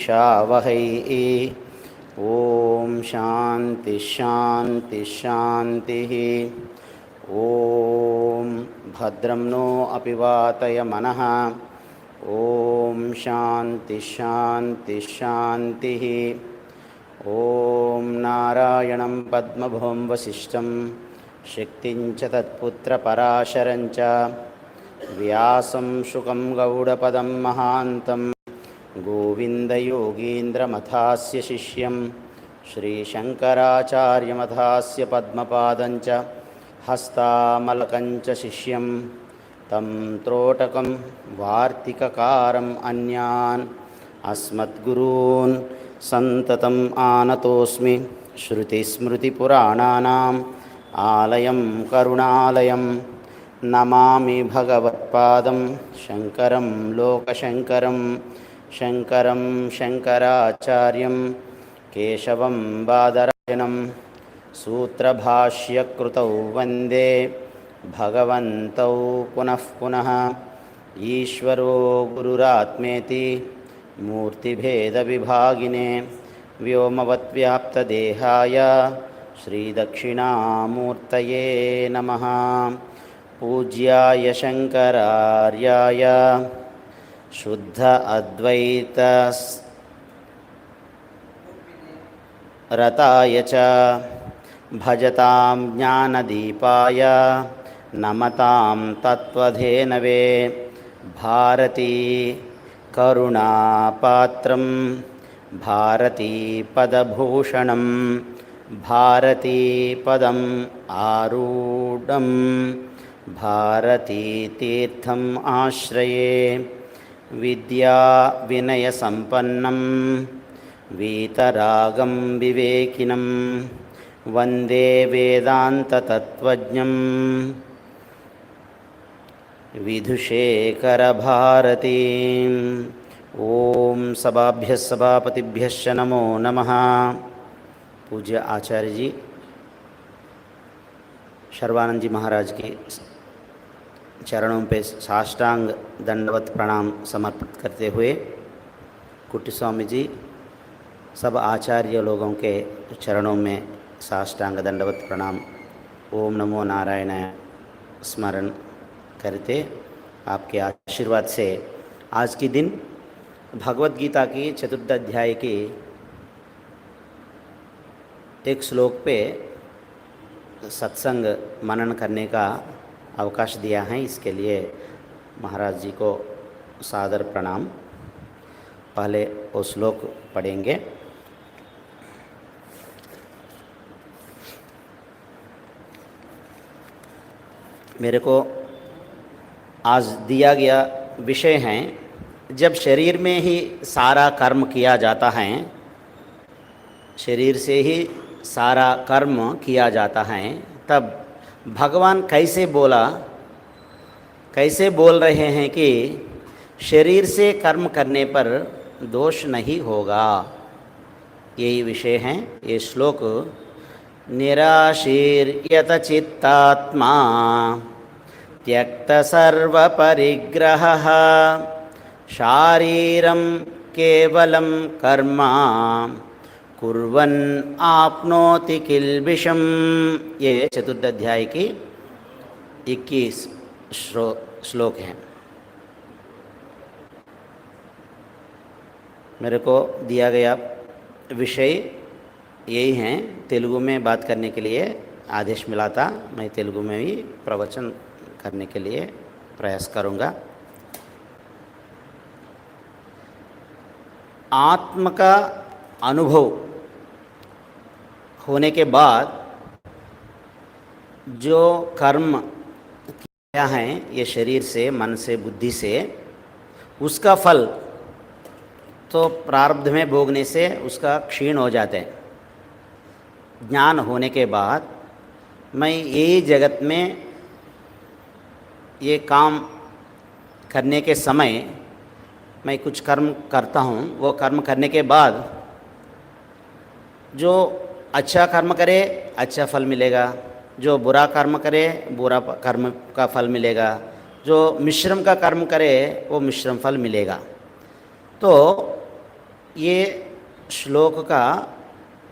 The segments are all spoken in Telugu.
शावहै। ओम शांति शांति शांति। ओम भद्रं नो अपि वातय मनः। ओम शांति शांति शांति। ओम नारायणं पद्मभुं वसिष्ठं शक्तिं च तत्पुत्रपराशरं च व्यासं शुकं गौडपदं महान्तं गोविन्दयोगीन्द्रमथास्य शिष्यं श्रीशङ्कराचार्यमथास्य पद्मपादं च हस्तामलकं च शिष्यं तं त्रोटकं वार्तिककारम् अन्यान् अस्मद्गुरून् सन्ततम् आनतोऽस्मि। श्रुतिस्मृतिपुराणानाम् आलयं करुणालयं नमामि भगवत्पादं शङ्करं लोकशङ्करं। शङ्करं शङ्कराचार्यं केशवं बादरायणं सूत्रभाष्यकृतौ वन्दे भगवन्तौ पुनः पुनः। ईश्वरो गुरुरात्मेति मूर्तिभेदविभागिने व्योमवद्व्याप्तदेहाय श्रीदक्षिणामूर्तये नमः। पूज्याय शङ्करार्याय शुद्ध अद्वैत रताय च भजतां ज्ञानदीपाय नमतां तत्त्वधेनवे। भारती करुणापात्रं भारती पदभूषणं भारती पदम् आरूढं भारती तीर्थम् आश्रये। विद्या विनयसम्पन्नं वीतरागं विवेकिनं वन्दे वेदान्ततत्त्वज्ञं विधुशेखरभारतीम्। ओम सभाभ्यः सभापतिभ्यश्च नमो नमः। पूज्य आचार्य जी शर्वानंद जी महाराज के चरणों पे साष्टांग दंडवत प्रणाम समर्पित करते हुए कुट्टी स्वामी जी सब आचार्य लोगों के चरणों में साष्टांग दंडवत प्रणाम ओम नमो नारायण स्मरण करते आपके आशीर्वाद से आज के दिन भगवत गीता की चतुर्थ अध्याय की एक श्लोक पे सत्संग मनन करने का अवकाश दिया है। इसके लिए महाराज जी को सादर प्रणाम। पहले वो श्लोक पढ़ेंगे। मेरे को आज दिया गया विषय है, जब शरीर में ही सारा कर्म किया जाता है, शरीर से ही सारा कर्म किया जाता है, तब भगवान कैसे बोल रहे हैं कि शरीर से कर्म करने पर दोष नहीं होगा। यही विषय है ये श्लोक। निराशीर्यत चित्तात्मा त्यक्त सर्व परिग्रहः शारीरं केवलं कर्म कुर्वन् आपनोति किल्बिषम्। ये चतुर्थ अध्याय की 21 श्लोक है। मेरे को दिया गया विषय यही है। तेलुगु में बात करने के लिए आदेश मिला था, मैं तेलुगु में भी प्रवचन करने के लिए प्रयास करूँगा। आत्म का अनुभव होने के बाद जो कर्म किया है ये शरीर से, मन से, बुद्धि से, उसका फल तो प्रारब्ध में भोगने से उसका क्षीण हो जाते हैं। ज्ञान होने के बाद मैं यही जगत में ये काम करने के समय मैं कुछ कर्म करता हूँ, वो कर्म करने के बाद जो अच्छा कर्म करे अच्छा फल मिलेगा, जो बुरा कर्म करे बुरा कर्म का फल मिलेगा, जो मिश्रम का कर्म करे वो मिश्रम फल मिलेगा। तो ये श्लोक का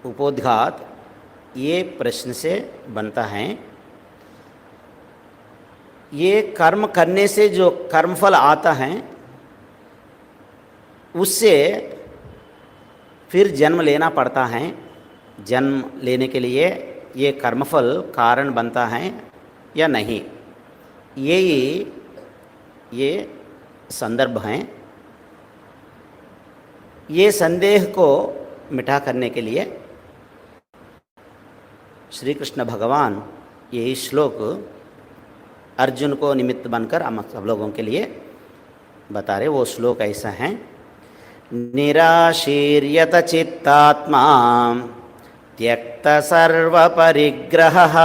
उपोद्घात ये प्रश्न से बनता है, ये कर्म करने से जो कर्मफल आता है उससे फिर जन्म लेना पड़ता है। जन्म लेने के लिए ये कर्मफल कारण बनता है या नहीं, ये संदर्भ हैं। ये संदेह को मिटा करने के लिए श्री कृष्ण भगवान यही श्लोक अर्जुन को निमित्त बनकर हम सब लोगों के लिए बता रहे। वो श्लोक ऐसा है, निराशीर्यत चित्तात्मा त्यक्त सर्व परिग्रहः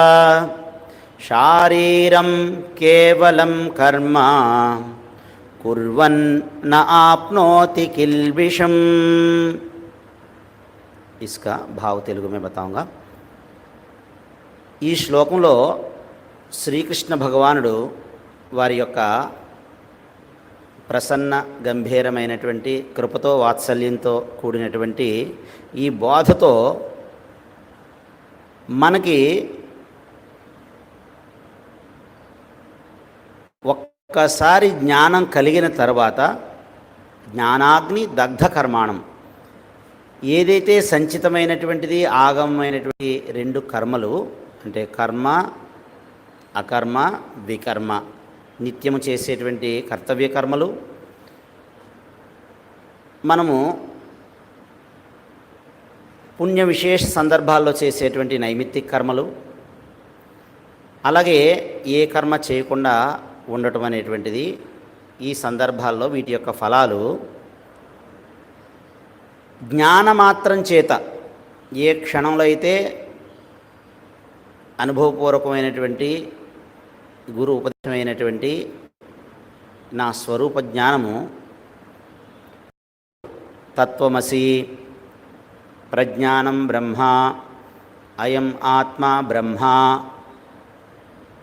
शारीरं केवलं कर्म कुर्वन् न आपनोति किल्बिषम्। इसका भाव तेलुगु में बताऊंगा। ఈ శ్లోకంలో శ్రీకృష్ణ భగవానుడు వారి యొక్క ప్రసన్న గంభీరమైనటువంటి కృపతో వాత్సల్యంతో కూడినటువంటి ఈ బోధతో మనకి ఒక్కసారి జ్ఞానం కలిగిన తర్వాత జ్ఞానాగ్ని దగ్ధ కర్మాణం, ఏదైతే సంచితమైనటువంటిది ఆగమమైనటువంటి రెండు కర్మలు అంటే కర్మ అకర్మ వికర్మ, నిత్యము చేసేటువంటి కర్తవ్య కర్మలు, మనము పుణ్య విశేష సందర్భాల్లో చేసేటువంటి నైమిత్తిక కర్మలు, అలాగే ఏ కర్మ చేయకుండా ఉండటం అనేటువంటిది, ఈ సందర్భాల్లో వీటి యొక్క ఫలాలు జ్ఞానమాత్రం చేత ఏ క్షణంలో అయితే అనుభవపూర్వకమైనటువంటి గురు ఉపదేశమైనటువంటి నా స్వరూప జ్ఞానము తత్వమసి ప్రజ్ఞానం బ్రహ్మ అయం ఆత్మా బ్రహ్మ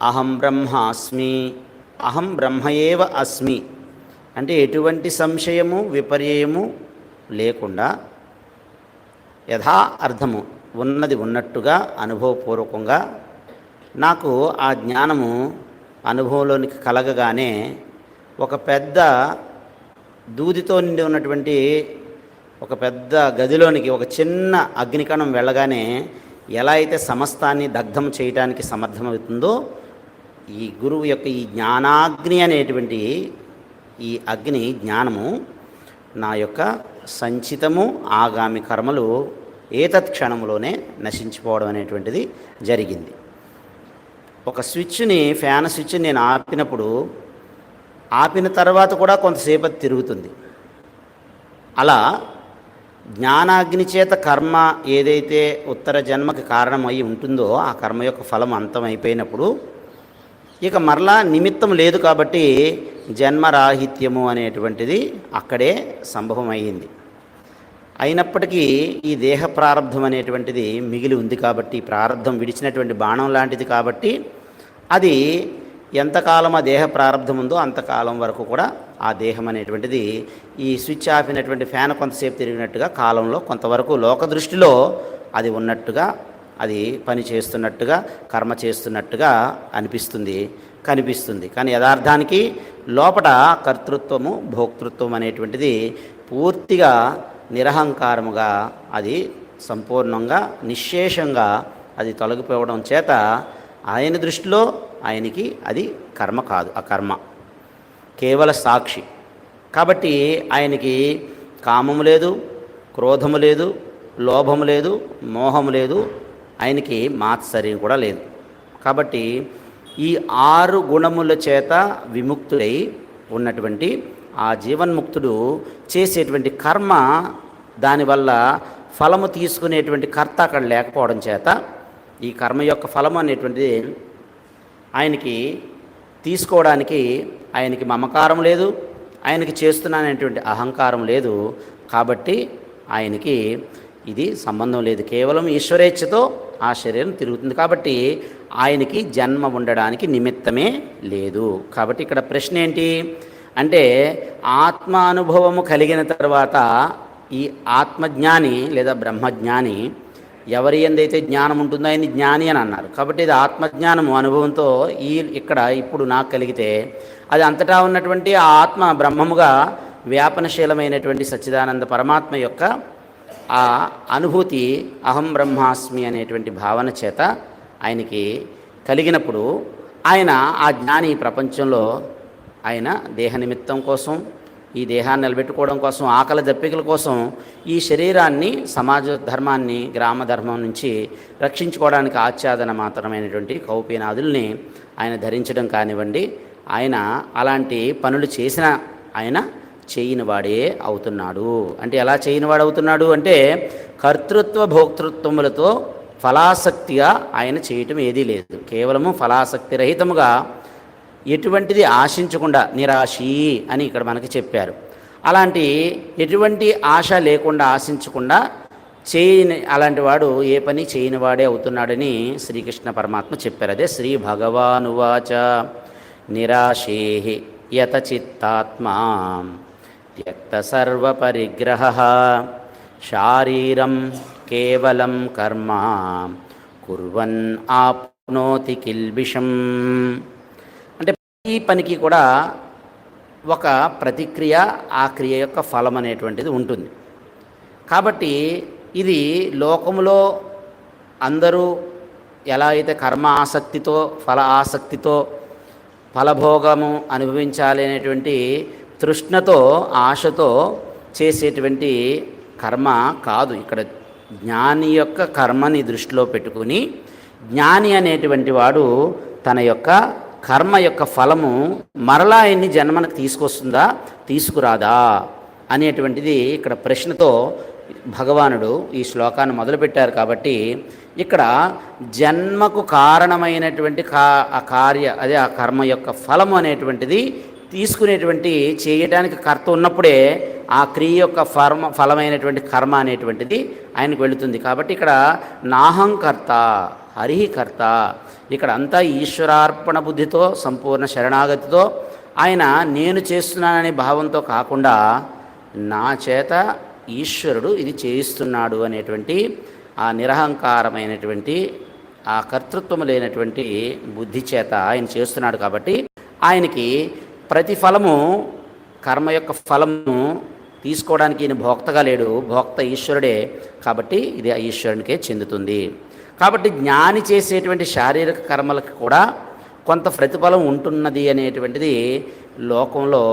అహం బ్రహ్మాస్మి అహం బ్రహ్మయేవ అస్మి అంటే ఎటువంటి సంశయము విపర్యయము లేకుండా యథా అర్థము ఉన్నది ఉన్నట్టుగా అనుభవపూర్వకంగా నాకు ఆ జ్ఞానము అనుభవంలోనికి కలగగానే ఒక పెద్ద దూదితో నిండి ఉన్నటువంటి ఒక పెద్ద గదిలోనికి ఒక చిన్న అగ్నికణం వెళ్ళగానే ఎలా అయితే సమస్తాన్ని దగ్ధం చేయడానికి సమర్థమవుతుందో, ఈ గురువు యొక్క ఈ జ్ఞానాగ్ని అనేటువంటి ఈ అగ్ని జ్ఞానము నా యొక్క సంచితము ఆగామి కర్మలు ఏతత్ క్షణంలోనే నశించిపోవడం అనేటువంటిది జరిగింది. ఒక స్విచ్ని, ఫ్యాన్ స్విచ్ని నేను ఆపినప్పుడు ఆపిన తర్వాత కూడా కొంతసేపు తిరుగుతుంది. అలా జ్ఞానాగ్ని చేత కర్మ ఏదైతే ఉత్తర జన్మకి కారణమై ఉంటుందో ఆ కర్మ యొక్క ఫలం అంతమైపోయినప్పుడు ఇక మరలా నిమిత్తం లేదు కాబట్టి జన్మరాహిత్యము అనేటువంటిది అక్కడే సంభవం అయ్యింది. అయినప్పటికీ ఈ దేహ ప్రారంధం అనేటువంటిది మిగిలి ఉంది కాబట్టి, ప్రారంధం విడిచినటువంటి బాణం లాంటిది కాబట్టి అది ఎంతకాలం ఆ దేహ ప్రారంధం ఉందో అంతకాలం వరకు కూడా ఆ దేహం అనేటువంటిది ఈ స్విచ్ ఆపినటువంటి ఫ్యాన్ కొంతసేపు తిరిగినట్టుగా కాలంలో కొంతవరకు లోక దృష్టిలో అది ఉన్నట్టుగా, అది పని చేస్తున్నట్టుగా, కర్మ చేస్తున్నట్టుగా కనిపిస్తుంది. కానీ యథార్థానికి లోపల కర్తృత్వము భోక్తృత్వం అనేటువంటిది పూర్తిగా నిరహంకారముగా, అది సంపూర్ణంగా నిశ్శేషంగా అది తొలగిపోవడం చేత ఆయన దృష్టిలో ఆయనకి అది కర్మ కాదు, అకర్మ కేవల సాక్షి. కాబట్టి ఆయనకి కామము లేదు, క్రోధము లేదు, లోభము లేదు, మోహము లేదు, ఆయనకి మాత్సర్యం కూడా లేదు. కాబట్టి ఈ 6 గుణముల చేత విముక్తుడై ఉన్నటువంటి ఆ జీవన్ముక్తుడు చేసేటువంటి కర్మ, దానివల్ల ఫలము తీసుకునేటువంటి కర్త అక్కడ లేకపోవడం చేత ఈ కర్మ యొక్క ఫలము అనేటువంటిది ఆయనకి తీసుకోవడానికి ఆయనకి మమకారం లేదు, ఆయనకి చేస్తున్నాననేటువంటి అహంకారం లేదు. కాబట్టి ఆయనకి ఇది సంబంధం లేదు, కేవలం ఈశ్వరేచ్ఛతో ఆ శరీరం తిరుగుతుంది. కాబట్టి ఆయనకి జన్మ ఉండడానికి నిమిత్తమే లేదు. కాబట్టి ఇక్కడ ప్రశ్న ఏంటి అంటే, ఆత్మ అనుభవము కలిగిన తర్వాత ఈ ఆత్మజ్ఞాని లేదా బ్రహ్మజ్ఞాని ఎవరి ఎందైతే జ్ఞానం ఉంటుందో ఆయన్ని జ్ఞాని అని అన్నారు. కాబట్టి ఇది ఆత్మజ్ఞానము అనుభవంతో ఇక్కడ ఇప్పుడు నాకు కలిగితే అది అంతటా ఉన్నటువంటి ఆ ఆత్మ బ్రహ్మముగా వ్యాపనశీలమైనటువంటి సచ్చిదానంద పరమాత్మ యొక్క ఆ అనుభూతి అహం బ్రహ్మాస్మి అనేటువంటి భావన చేత ఆయనకి కలిగినప్పుడు ఆయన ఆ జ్ఞాని ప్రపంచంలో ఆయన దేహ నిమిత్తం కోసం, ఈ దేహాన్ని నిలబెట్టుకోవడం కోసం, ఆకలి దప్పికల కోసం ఈ శరీరాన్ని, సమాజ ధర్మాన్ని, గ్రామ ధర్మం నుంచి రక్షించుకోవడానికి ఆచ్ఛాదన మాత్రమైనటువంటి కౌపీనాదుల్ని ఆయన ధరించడం కానివ్వండి, ఆయన అలాంటి పనులు చేసిన ఆయన చేయనివాడే అవుతున్నాడు. అంటే ఎలా చేయనివాడు అవుతున్నాడు అంటే కర్తృత్వ భోక్తృత్వములతో ఫలాసక్తిగా ఆయన చేయటం ఏదీ లేదు. కేవలము ఫలాసక్తి రహితముగా ఎటువంటిది ఆశించకుండా నిరాశి అని ఇక్కడ మనకి చెప్పారు. అలాంటి ఎటువంటి ఆశ లేకుండా ఆశించకుండా చేయని అలాంటి వాడు ఏ పని చేయని వాడే అవుతున్నాడని శ్రీకృష్ణ పరమాత్మ చెప్పారు. అదే శ్రీ భగవానువాచ నిరాశేహి యత చిత్తాత్మా త్యక్త సర్వపరిగ్రహ శారీరం కేవలం కర్మ కుర్వన్ ఆప్నోతి కిల్బిషం. అంటే ఈ పనికి కూడా ఒక ప్రతిక్రియ, ఆ క్రియ యొక్క ఫలం అనేటువంటిది ఉంటుంది. కాబట్టి ఇది లోకములో అందరూ ఎలా అయితే కర్మ ఆసక్తితో, ఫల ఆసక్తితో, ఫలభోగము అనుభవించాలి అనేటువంటి తృష్ణతో, ఆశతో చేసేటువంటి కర్మ కాదు. ఇక్కడ జ్ఞాని యొక్క కర్మని దృష్టిలో పెట్టుకుని జ్ఞాని అనేటువంటి వాడు తన యొక్క కర్మ యొక్క ఫలము మరలా ఎన్ని జన్మలకు తీసుకొస్తుందా, తీసుకురాదా అనేటువంటిది ఇక్కడ ప్రశ్నతో భగవానుడు ఈ శ్లోకాన్ని మొదలుపెట్టారు. కాబట్టి ఇక్కడ జన్మకు కారణమైనటువంటి ఆ అదే ఆ కర్మ యొక్క ఫలము అనేటువంటిది తీసుకునేటువంటి, చేయడానికి కర్త ఉన్నప్పుడే ఆ క్రియ యొక్క ఫలమైనటువంటి కర్మ అనేటువంటిది ఆయనకు వెళుతుంది. కాబట్టి ఇక్కడ నాహంకర్త హరికర్త, ఇక్కడ అంతా ఈశ్వరార్పణ బుద్ధితో, సంపూర్ణ శరణాగతితో ఆయన నేను చేస్తున్నాననే భావంతో కాకుండా నా చేత ఈశ్వరుడు ఇది చేయిస్తున్నాడు అనేటువంటి ఆ నిరహంకారమైనటువంటి ఆ కర్తృత్వం లేనటువంటి బుద్ధి చేత ఆయన చేస్తున్నాడు. కాబట్టి ఆయనకి ప్రతిఫలము, కర్మ యొక్క ఫలము తీసుకోవడానికి ఈయన భోక్తగా లేడు, భోక్త ఈశ్వరుడే. కాబట్టి ఇది ఆ ఈశ్వరునికే చెందుతుంది. కాబట్టి జ్ఞాని చేసేటువంటి శారీరక కర్మలకు కూడా కొంత ప్రతిఫలం ఉంటున్నది అనేటువంటిది లోకంలో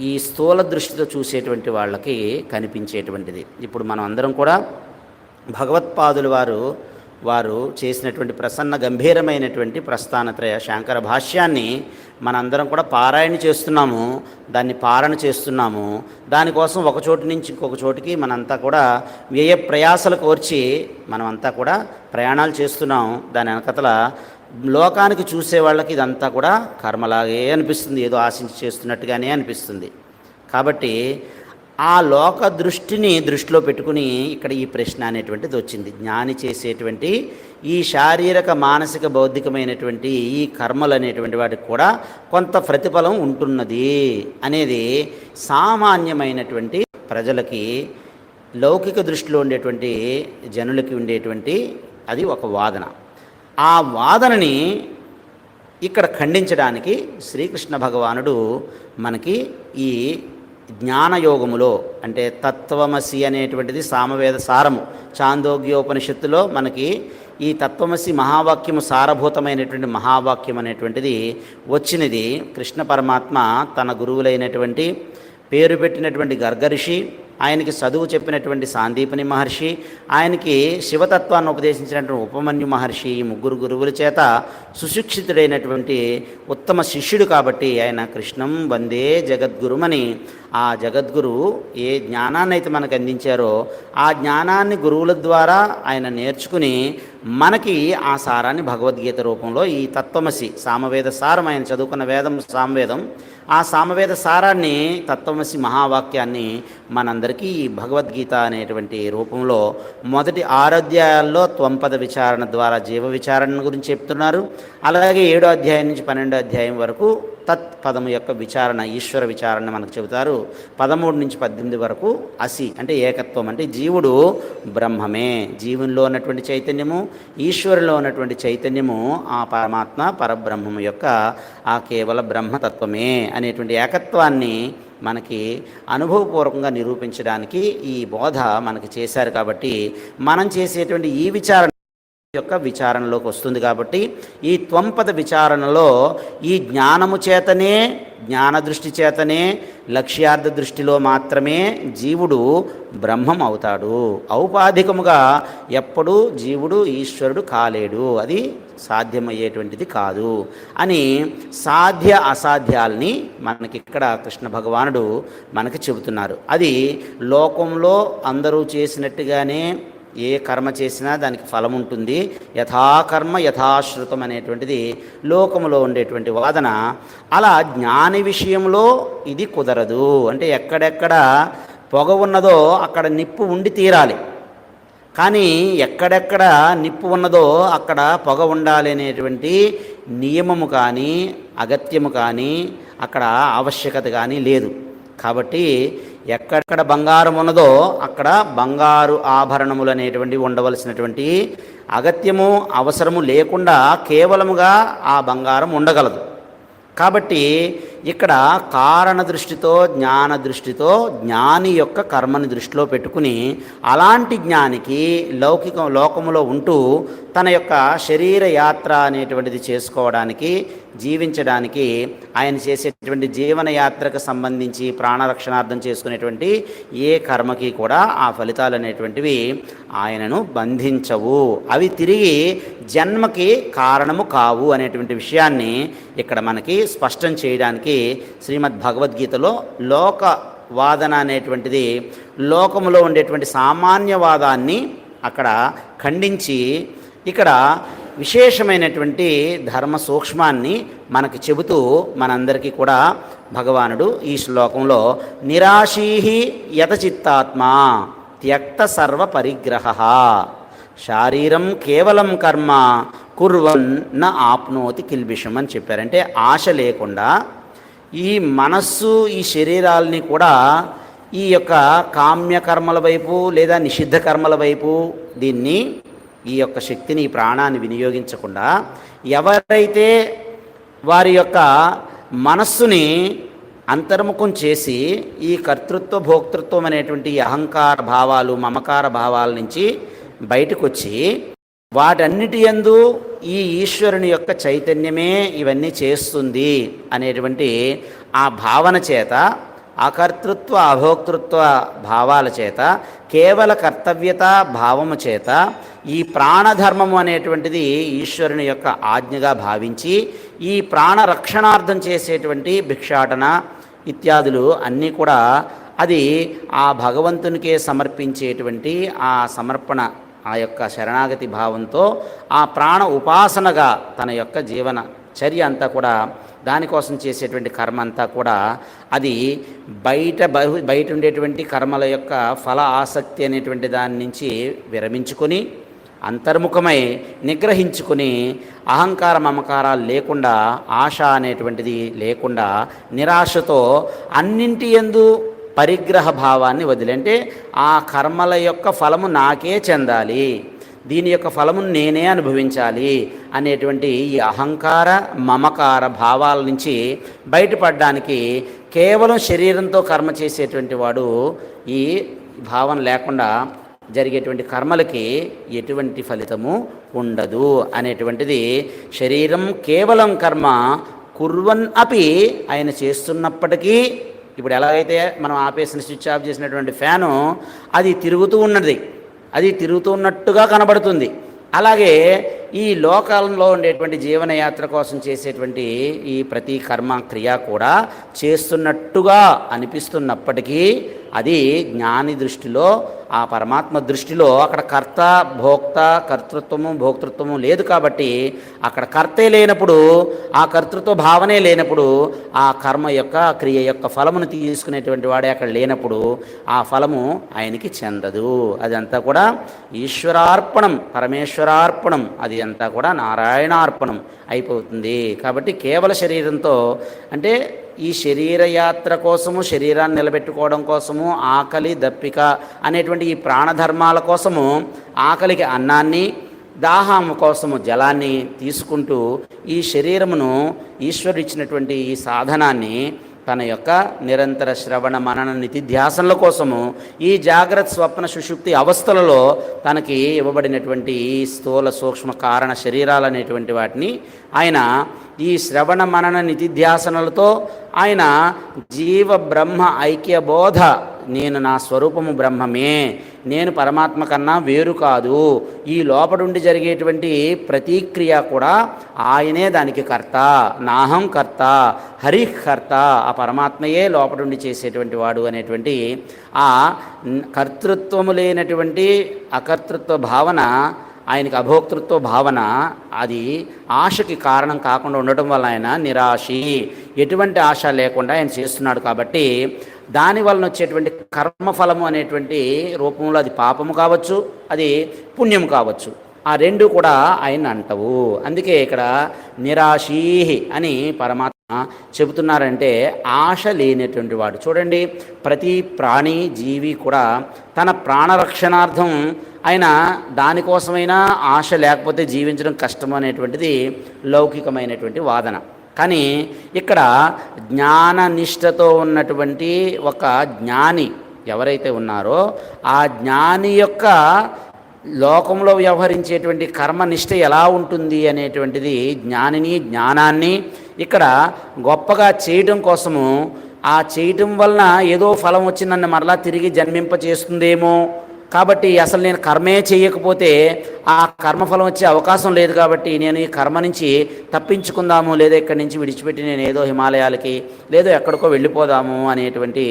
ఈ స్థూల దృష్టితో చూసేటువంటి వాళ్ళకి కనిపించేటువంటిది. ఇప్పుడు మనం అందరం కూడా భగవత్పాదులు వారు చేసినటువంటి ప్రసన్న గంభీరమైనటువంటి ప్రస్థానత్రయ శాంకర భాష్యాన్ని మనందరం కూడా పారాయణ చేస్తున్నాము, దాన్ని పారణ చేస్తున్నాము. దానికోసం ఒక చోటు నుంచి ఇంకొక చోటికి మనంతా కూడా వ్యయ ప్రయాసలు కోర్చి మనమంతా కూడా ప్రయాణాలు చేస్తున్నాం. దాని వెనకతల లోకానికి చూసే వాళ్ళకి ఇదంతా కూడా కర్మలాగే అనిపిస్తుంది, ఏదో ఆశించి చేస్తున్నట్టుగానే అనిపిస్తుంది. కాబట్టి ఆ లోక దృష్టిని దృష్టిలో పెట్టుకుని ఇక్కడ ఈ ప్రశ్న అనేటువంటిది వచ్చింది. జ్ఞాని చేసేటువంటి ఈ శారీరక, మానసిక, బౌద్ధికమైనటువంటి ఈ కర్మలు అనేటువంటి వాటికి కూడా కొంత ప్రతిఫలం ఉంటున్నది అనేది సామాన్యమైనటువంటి ప్రజలకి, లౌకిక దృష్టిలో ఉండేటువంటి జనులకి ఉండేటువంటి అది ఒక వాదన. ఆ వాదనని ఇక్కడ ఖండించడానికి శ్రీకృష్ణ భగవానుడు మనకి ఈ జ్ఞానయోగములో, అంటే తత్వమసి అనేటువంటిది సామవేద సారము, చాందోగ్యోపనిషత్తులో మనకి ఈ తత్వమసి మహావాక్యము సారభూతమైనటువంటి మహావాక్యం అనేటువంటిది వచ్చినది. కృష్ణ పరమాత్మ తన గురువులైనటువంటి పేరు పెట్టినటువంటి గర్గర్షి, ఆయనకి చదువు చెప్పినటువంటి సాందీపని మహర్షి, ఆయనకి శివతత్వాన్ని ఉపదేశించినటువంటి ఉపమన్యు మహర్షి, ఈ ముగ్గురు గురువుల చేత సుశిక్షితుడైనటువంటి ఉత్తమ శిష్యుడు. కాబట్టి ఆయన కృష్ణం వందే జగద్గురుమని, ఆ జగద్గురువు ఏ జ్ఞానాన్ని అయితే మనకు అందించారో ఆ జ్ఞానాన్ని గురువుల ద్వారా ఆయన నేర్చుకుని మనకి ఆ సారాన్ని భగవద్గీత రూపంలో ఈ తత్వమసి సామవేద సారం, ఆయన చదువుకున్న వేదం సామవేదం, ఆ సామవేద సారాన్ని తత్వమసి మహావాక్యాన్ని మనందరికీ భగవద్గీత అనేటువంటి రూపంలో మొదటి 6 అధ్యాయాల్లో త్వంపద విచారణ ద్వారా జీవ విచారణ గురించి చెప్తున్నారు. అలాగే 7వ అధ్యాయం నుంచి 12వ అధ్యాయం వరకు తత్ పదము యొక్క విచారణ, ఈశ్వర విచారణ మనకు చెబుతారు. 13 నుంచి 18 వరకు అసి అంటే ఏకత్వం, అంటే జీవుడు బ్రహ్మమే, జీవునిలో ఉన్నటువంటి చైతన్యము, ఈశ్వరులో ఉన్నటువంటి చైతన్యము ఆ పరమాత్మ పరబ్రహ్మము యొక్క ఆ కేవల బ్రహ్మతత్వమే అనేటువంటి ఏకత్వాన్ని మనకి అనుభవపూర్వకంగా నిరూపించడానికి ఈ బోధ మనకి చేశారు. కాబట్టి మనం చేసేటువంటి ఈ విచారణ యొక్క విచారణలోకి వస్తుంది. కాబట్టి ఈ త్వంపద విచారణలో ఈ జ్ఞానము చేతనే, జ్ఞాన దృష్టి చేతనే, లక్ష్యార్థ దృష్టిలో మాత్రమే జీవుడు బ్రహ్మం అవుతాడు. ఔపాధికముగా ఎప్పుడూ జీవుడు ఈశ్వరుడు కాలేడు, అది సాధ్యమయ్యేటువంటిది కాదు అని సాధ్య అసాధ్యాల్ని మనకి ఇక్కడ కృష్ణ భగవానుడు మనకి చెబుతున్నారు. అది లోకంలో అందరూ చేసినట్టుగానే ఏ కర్మ చేసినా దానికి ఫలం ఉంటుంది, యథాకర్మ యథాశ్రుతం అనేటువంటిది లోకములో ఉండేటువంటి వాదన. అలా జ్ఞాని విషయంలో ఇది కుదరదు. అంటే ఎక్కడెక్కడ పొగ ఉన్నదో అక్కడ నిప్పు ఉండి తీరాలి, కానీ ఎక్కడెక్కడ నిప్పు ఉన్నదో అక్కడ పొగ ఉండాలి అనేటువంటి నియమము కానీ అగత్యము కానీ అక్కడ ఆవశ్యకత కానీ లేదు. కాబట్టి ఎక్కడెక్కడ బంగారం ఉన్నదో అక్కడ బంగారు ఆభరణములు అనేటువంటివి ఉండవలసినటువంటి అగత్యము అవసరము లేకుండా కేవలముగా ఆ బంగారం ఉండగలదు. కాబట్టి ఇక్కడ కారణ దృష్టితో, జ్ఞాన దృష్టితో, జ్ఞాని యొక్క కర్మని దృష్టిలో పెట్టుకుని అలాంటి జ్ఞానికి లోకములో ఉంటూ తన యొక్క శరీర యాత్ర అనేటువంటిది చేసుకోవడానికి, జీవించడానికి ఆయన చేసేటువంటి జీవనయాత్రకు సంబంధించి ప్రాణరక్షణార్థం చేసుకునేటువంటి ఏ కర్మకి కూడా ఆ ఫలితాలు అనేటువంటివి ఆయనను బంధించవు, అవి తిరిగి జన్మకి కారణము కావు అనేటువంటి విషయాన్ని ఇక్కడ మనకి స్పష్టం చేయడానికి శ్రీమద్ భగవద్గీతలో లోక వాదన అనేటువంటిది, లోకములో ఉండేటువంటి సామాన్యవాదాన్ని అక్కడ ఖండించి ఇక్కడ విశేషమైనటువంటి ధర్మ సూక్ష్మాన్ని మనకి చెబుతూ మనందరికీ కూడా భగవానుడు ఈ శ్లోకంలో నిరాశీహి యతచిత్తాత్మా త్యక్త సర్వ పరిగ్రహ శారీరం కేవలం కర్మ కుర్వన్ న ఆప్నోతి కిల్బిషం అని చెప్పారంటే ఆశ లేకుండా ఈ మనస్సు, ఈ శరీరాల్ని కూడా ఈ యొక్క కామ్యకర్మల వైపు లేదా నిషిద్ధ కర్మల వైపు దీన్ని, ఈ యొక్క శక్తిని, ఈ ప్రాణాన్ని వినియోగించకుండా ఎవరైతే వారి యొక్క మనస్సుని అంతర్ముఖం చేసి ఈ కర్తృత్వ భోక్తృత్వం అనేటువంటి అహంకార భావాలు, మమకార భావాల నుంచి బయటకు వచ్చి వాటన్నిటి యందు ఈ ఈశ్వరుని యొక్క చైతన్యమే ఇవన్నీ చేస్తుంది అనేటువంటి ఆ భావన చేత, అకర్తృత్వ అభోక్తృత్వ భావాల చేత, కేవల కర్తవ్యత భావము చేత ఈ ప్రాణధర్మము అనేటువంటిది ఈశ్వరుని యొక్క ఆజ్ఞగా భావించి ఈ ప్రాణ రక్షణార్థం చేసేటువంటి భిక్షాటన ఇత్యాదులు అన్నీ కూడా అది ఆ భగవంతునికే సమర్పించేటువంటి ఆ సమర్పణ, ఆ యొక్క శరణాగతి భావంతో ఆ ప్రాణ ఉపాసనగా తన యొక్క జీవన చర్య అంతా కూడా, దానికోసం చేసేటువంటి కర్మ అంతా కూడా అది బయట ఉండేటువంటి కర్మల యొక్క ఫల ఆసక్తి అనేటువంటి దాని నుంచి విరమించుకొని అంతర్ముఖమై నిగ్రహించుకుని అహంకార మమకారాలు లేకుండా, ఆశ అనేటువంటిది లేకుండా నిరాశతో అన్నింటి యందు పరిగ్రహ భావాన్ని వదిలి, అంటే ఆ కర్మల యొక్క ఫలము నాకే చెందాలి, దీని యొక్క ఫలమును నేనే అనుభవించాలి అనేటువంటి ఈ అహంకార మమకార భావాల నుంచి బయటపడడానికి కేవలం శరీరంతో కర్మ చేసేటువంటి వాడు ఈ భావన లేకుండా జరిగేటువంటి కర్మలకి ఎటువంటి ఫలితము ఉండదు అనేటువంటిది, శరీరం కేవలం కర్మ కుర్వన్ అపి ఆయన చేస్తున్నప్పటికీ, ఇప్పుడు ఎలాగైతే మనం ఆపేసిన స్విచ్ ఆఫ్ చేసినటువంటి ఫ్యాను అది తిరుగుతూ ఉన్నది, అది తిరుగుతున్నట్టుగా కనబడుతుంది. అలాగే ఈ లోకాలలో ఉండేటువంటి జీవనయాత్ర కోసం చేసేటువంటి ఈ ప్రతి కర్మ క్రియ కూడా చేస్తున్నట్టుగా అనిపిస్తున్నప్పటికీ అది జ్ఞాని దృష్టిలో ఆ పరమాత్మ దృష్టిలో అక్కడ కర్త భోక్త కర్తృత్వము భోక్తృత్వము లేదు కాబట్టి అక్కడ కర్తే లేనప్పుడు ఆ కర్తృత్వ భావనే లేనప్పుడు ఆ కర్మ యొక్క క్రియ యొక్క ఫలమును తీసుకునేటువంటి వాడే అక్కడ లేనప్పుడు ఆ ఫలము ఆయనకి చెందదు. అదంతా కూడా ఈశ్వరార్పణం, పరమేశ్వరార్పణం, అది అంతా కూడా నారాయణార్పణం అయిపోతుంది. కాబట్టి కేవల శరీరంతో అంటే ఈ శరీర యాత్ర కోసము, శరీరాన్ని నిలబెట్టుకోవడం కోసము, ఆకలి దప్పిక అనేటువంటి ఈ ప్రాణధర్మాల కోసము ఆకలికి అన్నాన్ని, దాహం కోసము జలాన్ని తీసుకుంటూ ఈ శరీరమును ఈశ్వరుడు ఇచ్చినటువంటి ఈ సాధనాన్ని తన యొక్క నిరంతర శ్రవణ మనన నితిధ్యాసనల కోసము ఈ జాగ్రత్త స్వప్న సుషుప్తి అవస్థలలో తనకి ఇవ్వబడినటువంటి ఈ స్థూల సూక్ష్మ కారణ శరీరాలు అనేటువంటి వాటిని ఆయన ఈ శ్రవణ మనన నితిధ్యాసనలతో ఆయన జీవ బ్రహ్మ ఐక్యబోధ, నేను నా స్వరూపము బ్రహ్మమే, నేను పరమాత్మ కన్నా వేరు కాదు, ఈ లోపడుండి జరిగేటువంటి ప్రతిక్రియ కూడా ఆయనే దానికి కర్త, నాహం కర్త, హరికర్త, ఆ పరమాత్మయే లోపడుండి చేసేటువంటి వాడు అనేటువంటి ఆ కర్తృత్వము లేనటువంటి అకర్తృత్వ భావన, ఆయనకి అభోక్తృత్వ భావన, అది ఆశకి కారణం కాకుండా ఉండటం వల్ల ఆయన నిరాశి, ఎటువంటి ఆశ లేకుండా ఆయన చేస్తున్నాడు. కాబట్టి దాని వలన వచ్చేటువంటి కర్మఫలము అనేటువంటి రూపంలో అది పాపము కావచ్చు, అది పుణ్యం కావచ్చు, ఆ రెండు కూడా ఆయన అంటవు. అందుకే ఇక్కడ నిరాశీ అని పరమాత్మ చెబుతున్నారంటే ఆశ లేనటువంటి వాడు. చూడండి, ప్రతి ప్రాణి జీవి కూడా తన ప్రాణరక్షణార్థం ఆయన దానికోసమైనా ఆశ లేకపోతే జీవించడం కష్టం అనేటువంటిది లౌకికమైనటువంటి వాదన. కానీ ఇక్కడ జ్ఞాననిష్టతో ఉన్నటువంటి ఒక జ్ఞాని ఎవరైతే ఉన్నారో ఆ జ్ఞాని యొక్క లోకంలో వ్యవహరించేటువంటి కర్మనిష్ట ఎలా ఉంటుంది అనేటువంటిది జ్ఞానిని, జ్ఞానాన్ని ఇక్కడ గొప్పగా చేయటం కోసము, ఆ చేయటం వలన ఏదో ఫలం వచ్చి నన్ను మరలా తిరిగి జన్మింపచేస్తుందేమో, కాబట్టి అసలు నేను కర్మే చేయకపోతే ఆ కర్మఫలం వచ్చే అవకాశం లేదు, కాబట్టి నేను ఈ కర్మ నుంచి తప్పించుకుందాము, లేదా ఇక్కడి నుంచి విడిచిపెట్టి నేను ఏదో హిమాలయాలకి లేదో ఎక్కడికో వెళ్ళిపోదాము అనేటువంటి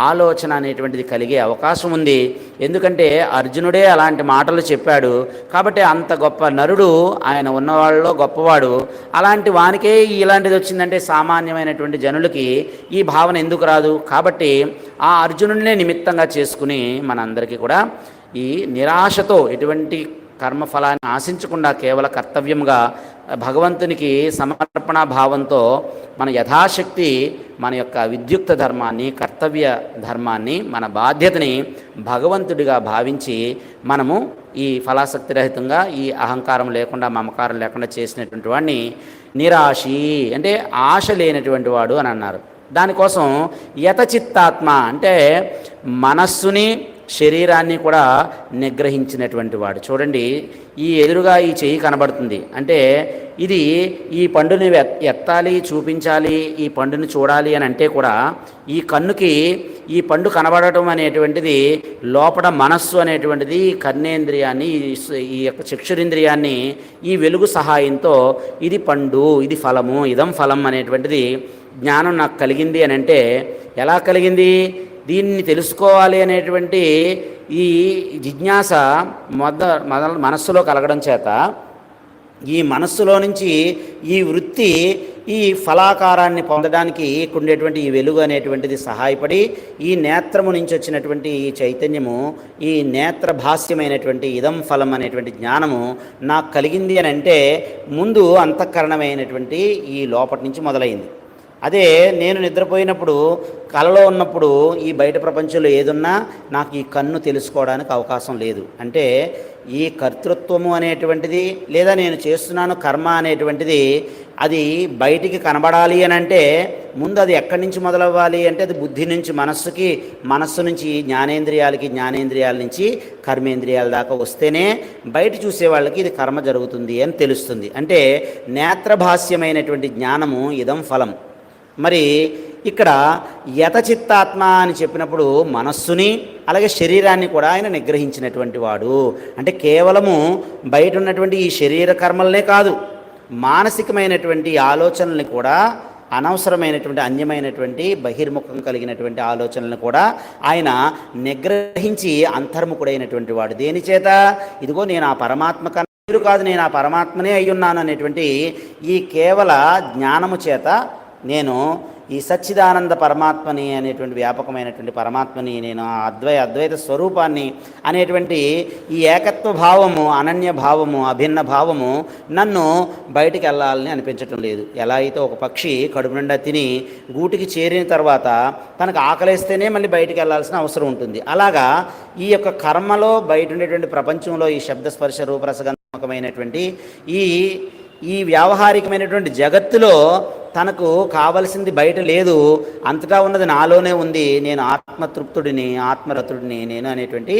ఆలోచన అనేటువంటిది కలిగే అవకాశం ఉంది. ఎందుకంటే అర్జునుడే అలాంటి మాటలు చెప్పాడు కాబట్టి అంత గొప్ప నరుడు ఆయన, ఉన్నవాళ్ళలో గొప్పవాడు. అలాంటి వానికే ఇలాంటిది వచ్చిందంటే సామాన్యమైనటువంటి జనులకి ఈ భావన ఎందుకు రాదు? కాబట్టి ఆ అర్జునుడినే నిమిత్తంగా చేసుకుని మనందరికీ కూడా ఈ నిరాశతో ఎటువంటి కర్మఫలాన్ని ఆశించకుండా కేవల కర్తవ్యంగా భగవంతునికి సమర్పణ భావంతో మన యథాశక్తి మన యొక్క విద్యుక్త ధర్మాన్ని, కర్తవ్య ధర్మాన్ని, మన బాధ్యతని భగవంతుడిగా భావించి మనము ఈ ఫలాసక్తి రహితంగా ఈ అహంకారం లేకుండా, మమకారం లేకుండా చేసినటువంటి వాడిని నిరాశి అంటే ఆశ లేనటువంటి వాడు అని అన్నారు. దానికోసం యతచిత్తాత్మ అంటే మనస్సుని, శరీరాన్ని కూడా నిగ్రహించినటువంటి వాడు. చూడండి, ఈ ఎదురుగా ఈ చెయ్యి కనబడుతుంది అంటే ఇది ఈ పండుని ఎత్తాలి, చూపించాలి, ఈ పండుని చూడాలి అని అంటే కూడా ఈ కన్నుకి ఈ పండు కనబడటం అనేటువంటిది లోపల మనస్సు అనేటువంటిది కర్ణేంద్రియాన్ని, ఈ యొక్క చక్షురింద్రియాన్ని ఈ వెలుగు సహాయంతో ఇది పండు, ఇది ఫలము, ఇదం ఫలం అనేటువంటిది జ్ఞానం నాకు కలిగింది అని అంటే ఎలా కలిగింది? దీన్ని తెలుసుకోవాలి అనేటువంటి ఈ జిజ్ఞాస మనస్సులో కలగడం చేత ఈ మనస్సులో నుంచి ఈ వృత్తి ఈ ఫలాకారాన్ని పొందడానికి ఉండేటువంటి ఈ వెలుగు అనేటువంటిది సహాయపడి ఈ నేత్రము నుంచి వచ్చినటువంటి ఈ చైతన్యము, ఈ నేత్ర భాస్యమైనటువంటి ఇదం ఫలం అనేటువంటి జ్ఞానము నాకు కలిగింది అని అంటే ముందు అంతఃకరణమైనటువంటి ఈ లోపటి నుంచి మొదలైంది. అదే నేను నిద్రపోయినప్పుడు, కలలో ఉన్నప్పుడు ఈ బయట ప్రపంచంలో ఏదున్నా నాకు ఈ కన్ను తెలుసుకోవడానికి అవకాశం లేదు. అంటే ఈ కర్తృత్వము అనేటువంటిది లేదా నేను చేస్తున్నాను కర్మ అనేటువంటిది అది బయటికి కనబడాలి అని అంటే ముందు అది ఎక్కడి నుంచి మొదలవ్వాలి అంటే అది బుద్ధి నుంచి మనస్సుకి, మనస్సు నుంచి జ్ఞానేంద్రియాలకి, జ్ఞానేంద్రియాల నుంచి కర్మేంద్రియాల దాకా వస్తేనే బయట చూసే వాళ్ళకి ఇది కర్మ జరుగుతుంది అని తెలుస్తుంది. అంటే నేత్రభాస్యమైనటువంటి జ్ఞానము ఇదం ఫలం. మరి ఇక్కడ యతచిత్తాత్మ అని చెప్పినప్పుడు మనస్సుని అలాగే శరీరాన్ని కూడా ఆయన నిగ్రహించినటువంటి వాడు. అంటే కేవలము బయట ఉన్నటువంటి ఈ శరీర కర్మలనే కాదు, మానసికమైనటువంటి ఆలోచనల్ని కూడా అనవసరమైనటువంటి అన్యమైనటువంటి బహిర్ముఖం కలిగినటువంటి ఆలోచనలను కూడా ఆయన నిగ్రహించి అంతర్ముఖుడైనటువంటి వాడు. దేని చేత? ఇదిగో నేను ఆ పరమాత్మ కన్నా మీరు కాదు, నేను ఆ పరమాత్మనే అయ్యున్నాను అనేటువంటి ఈ కేవల జ్ఞానము చేత నేను ఈ సచ్చిదానంద పరమాత్మని అనేటువంటి వ్యాపకమైనటువంటి పరమాత్మని, నేను ఆ అద్వైత స్వరూపాన్ని అనేటువంటి ఈ ఏకత్వ భావము, అనన్య భావము, అభిన్న భావము నన్ను బయటికి వెళ్ళాలని అనిపించటం లేదు. ఎలా అయితే ఒక పక్షి కడుపు నిండా తిని గూటికి చేరిన తర్వాత తనకు ఆకలిస్తేనే మళ్ళీ బయటికి వెళ్ళాల్సిన అవసరం ఉంటుంది. అలాగా ఈ యొక్క కర్మలో బయట ఉండేటువంటి ప్రపంచంలో ఈ శబ్దస్పర్శ రూపరసగంధమైనటువంటి ఈ వ్యావహారికమైనటువంటి జగత్తులో తనకు కావలసింది బయట లేదు, అంతటా ఉన్నది నాలోనే ఉంది. నేను ఆత్మతృప్తుడిని, ఆత్మరతుడిని, నేను అనేటువంటి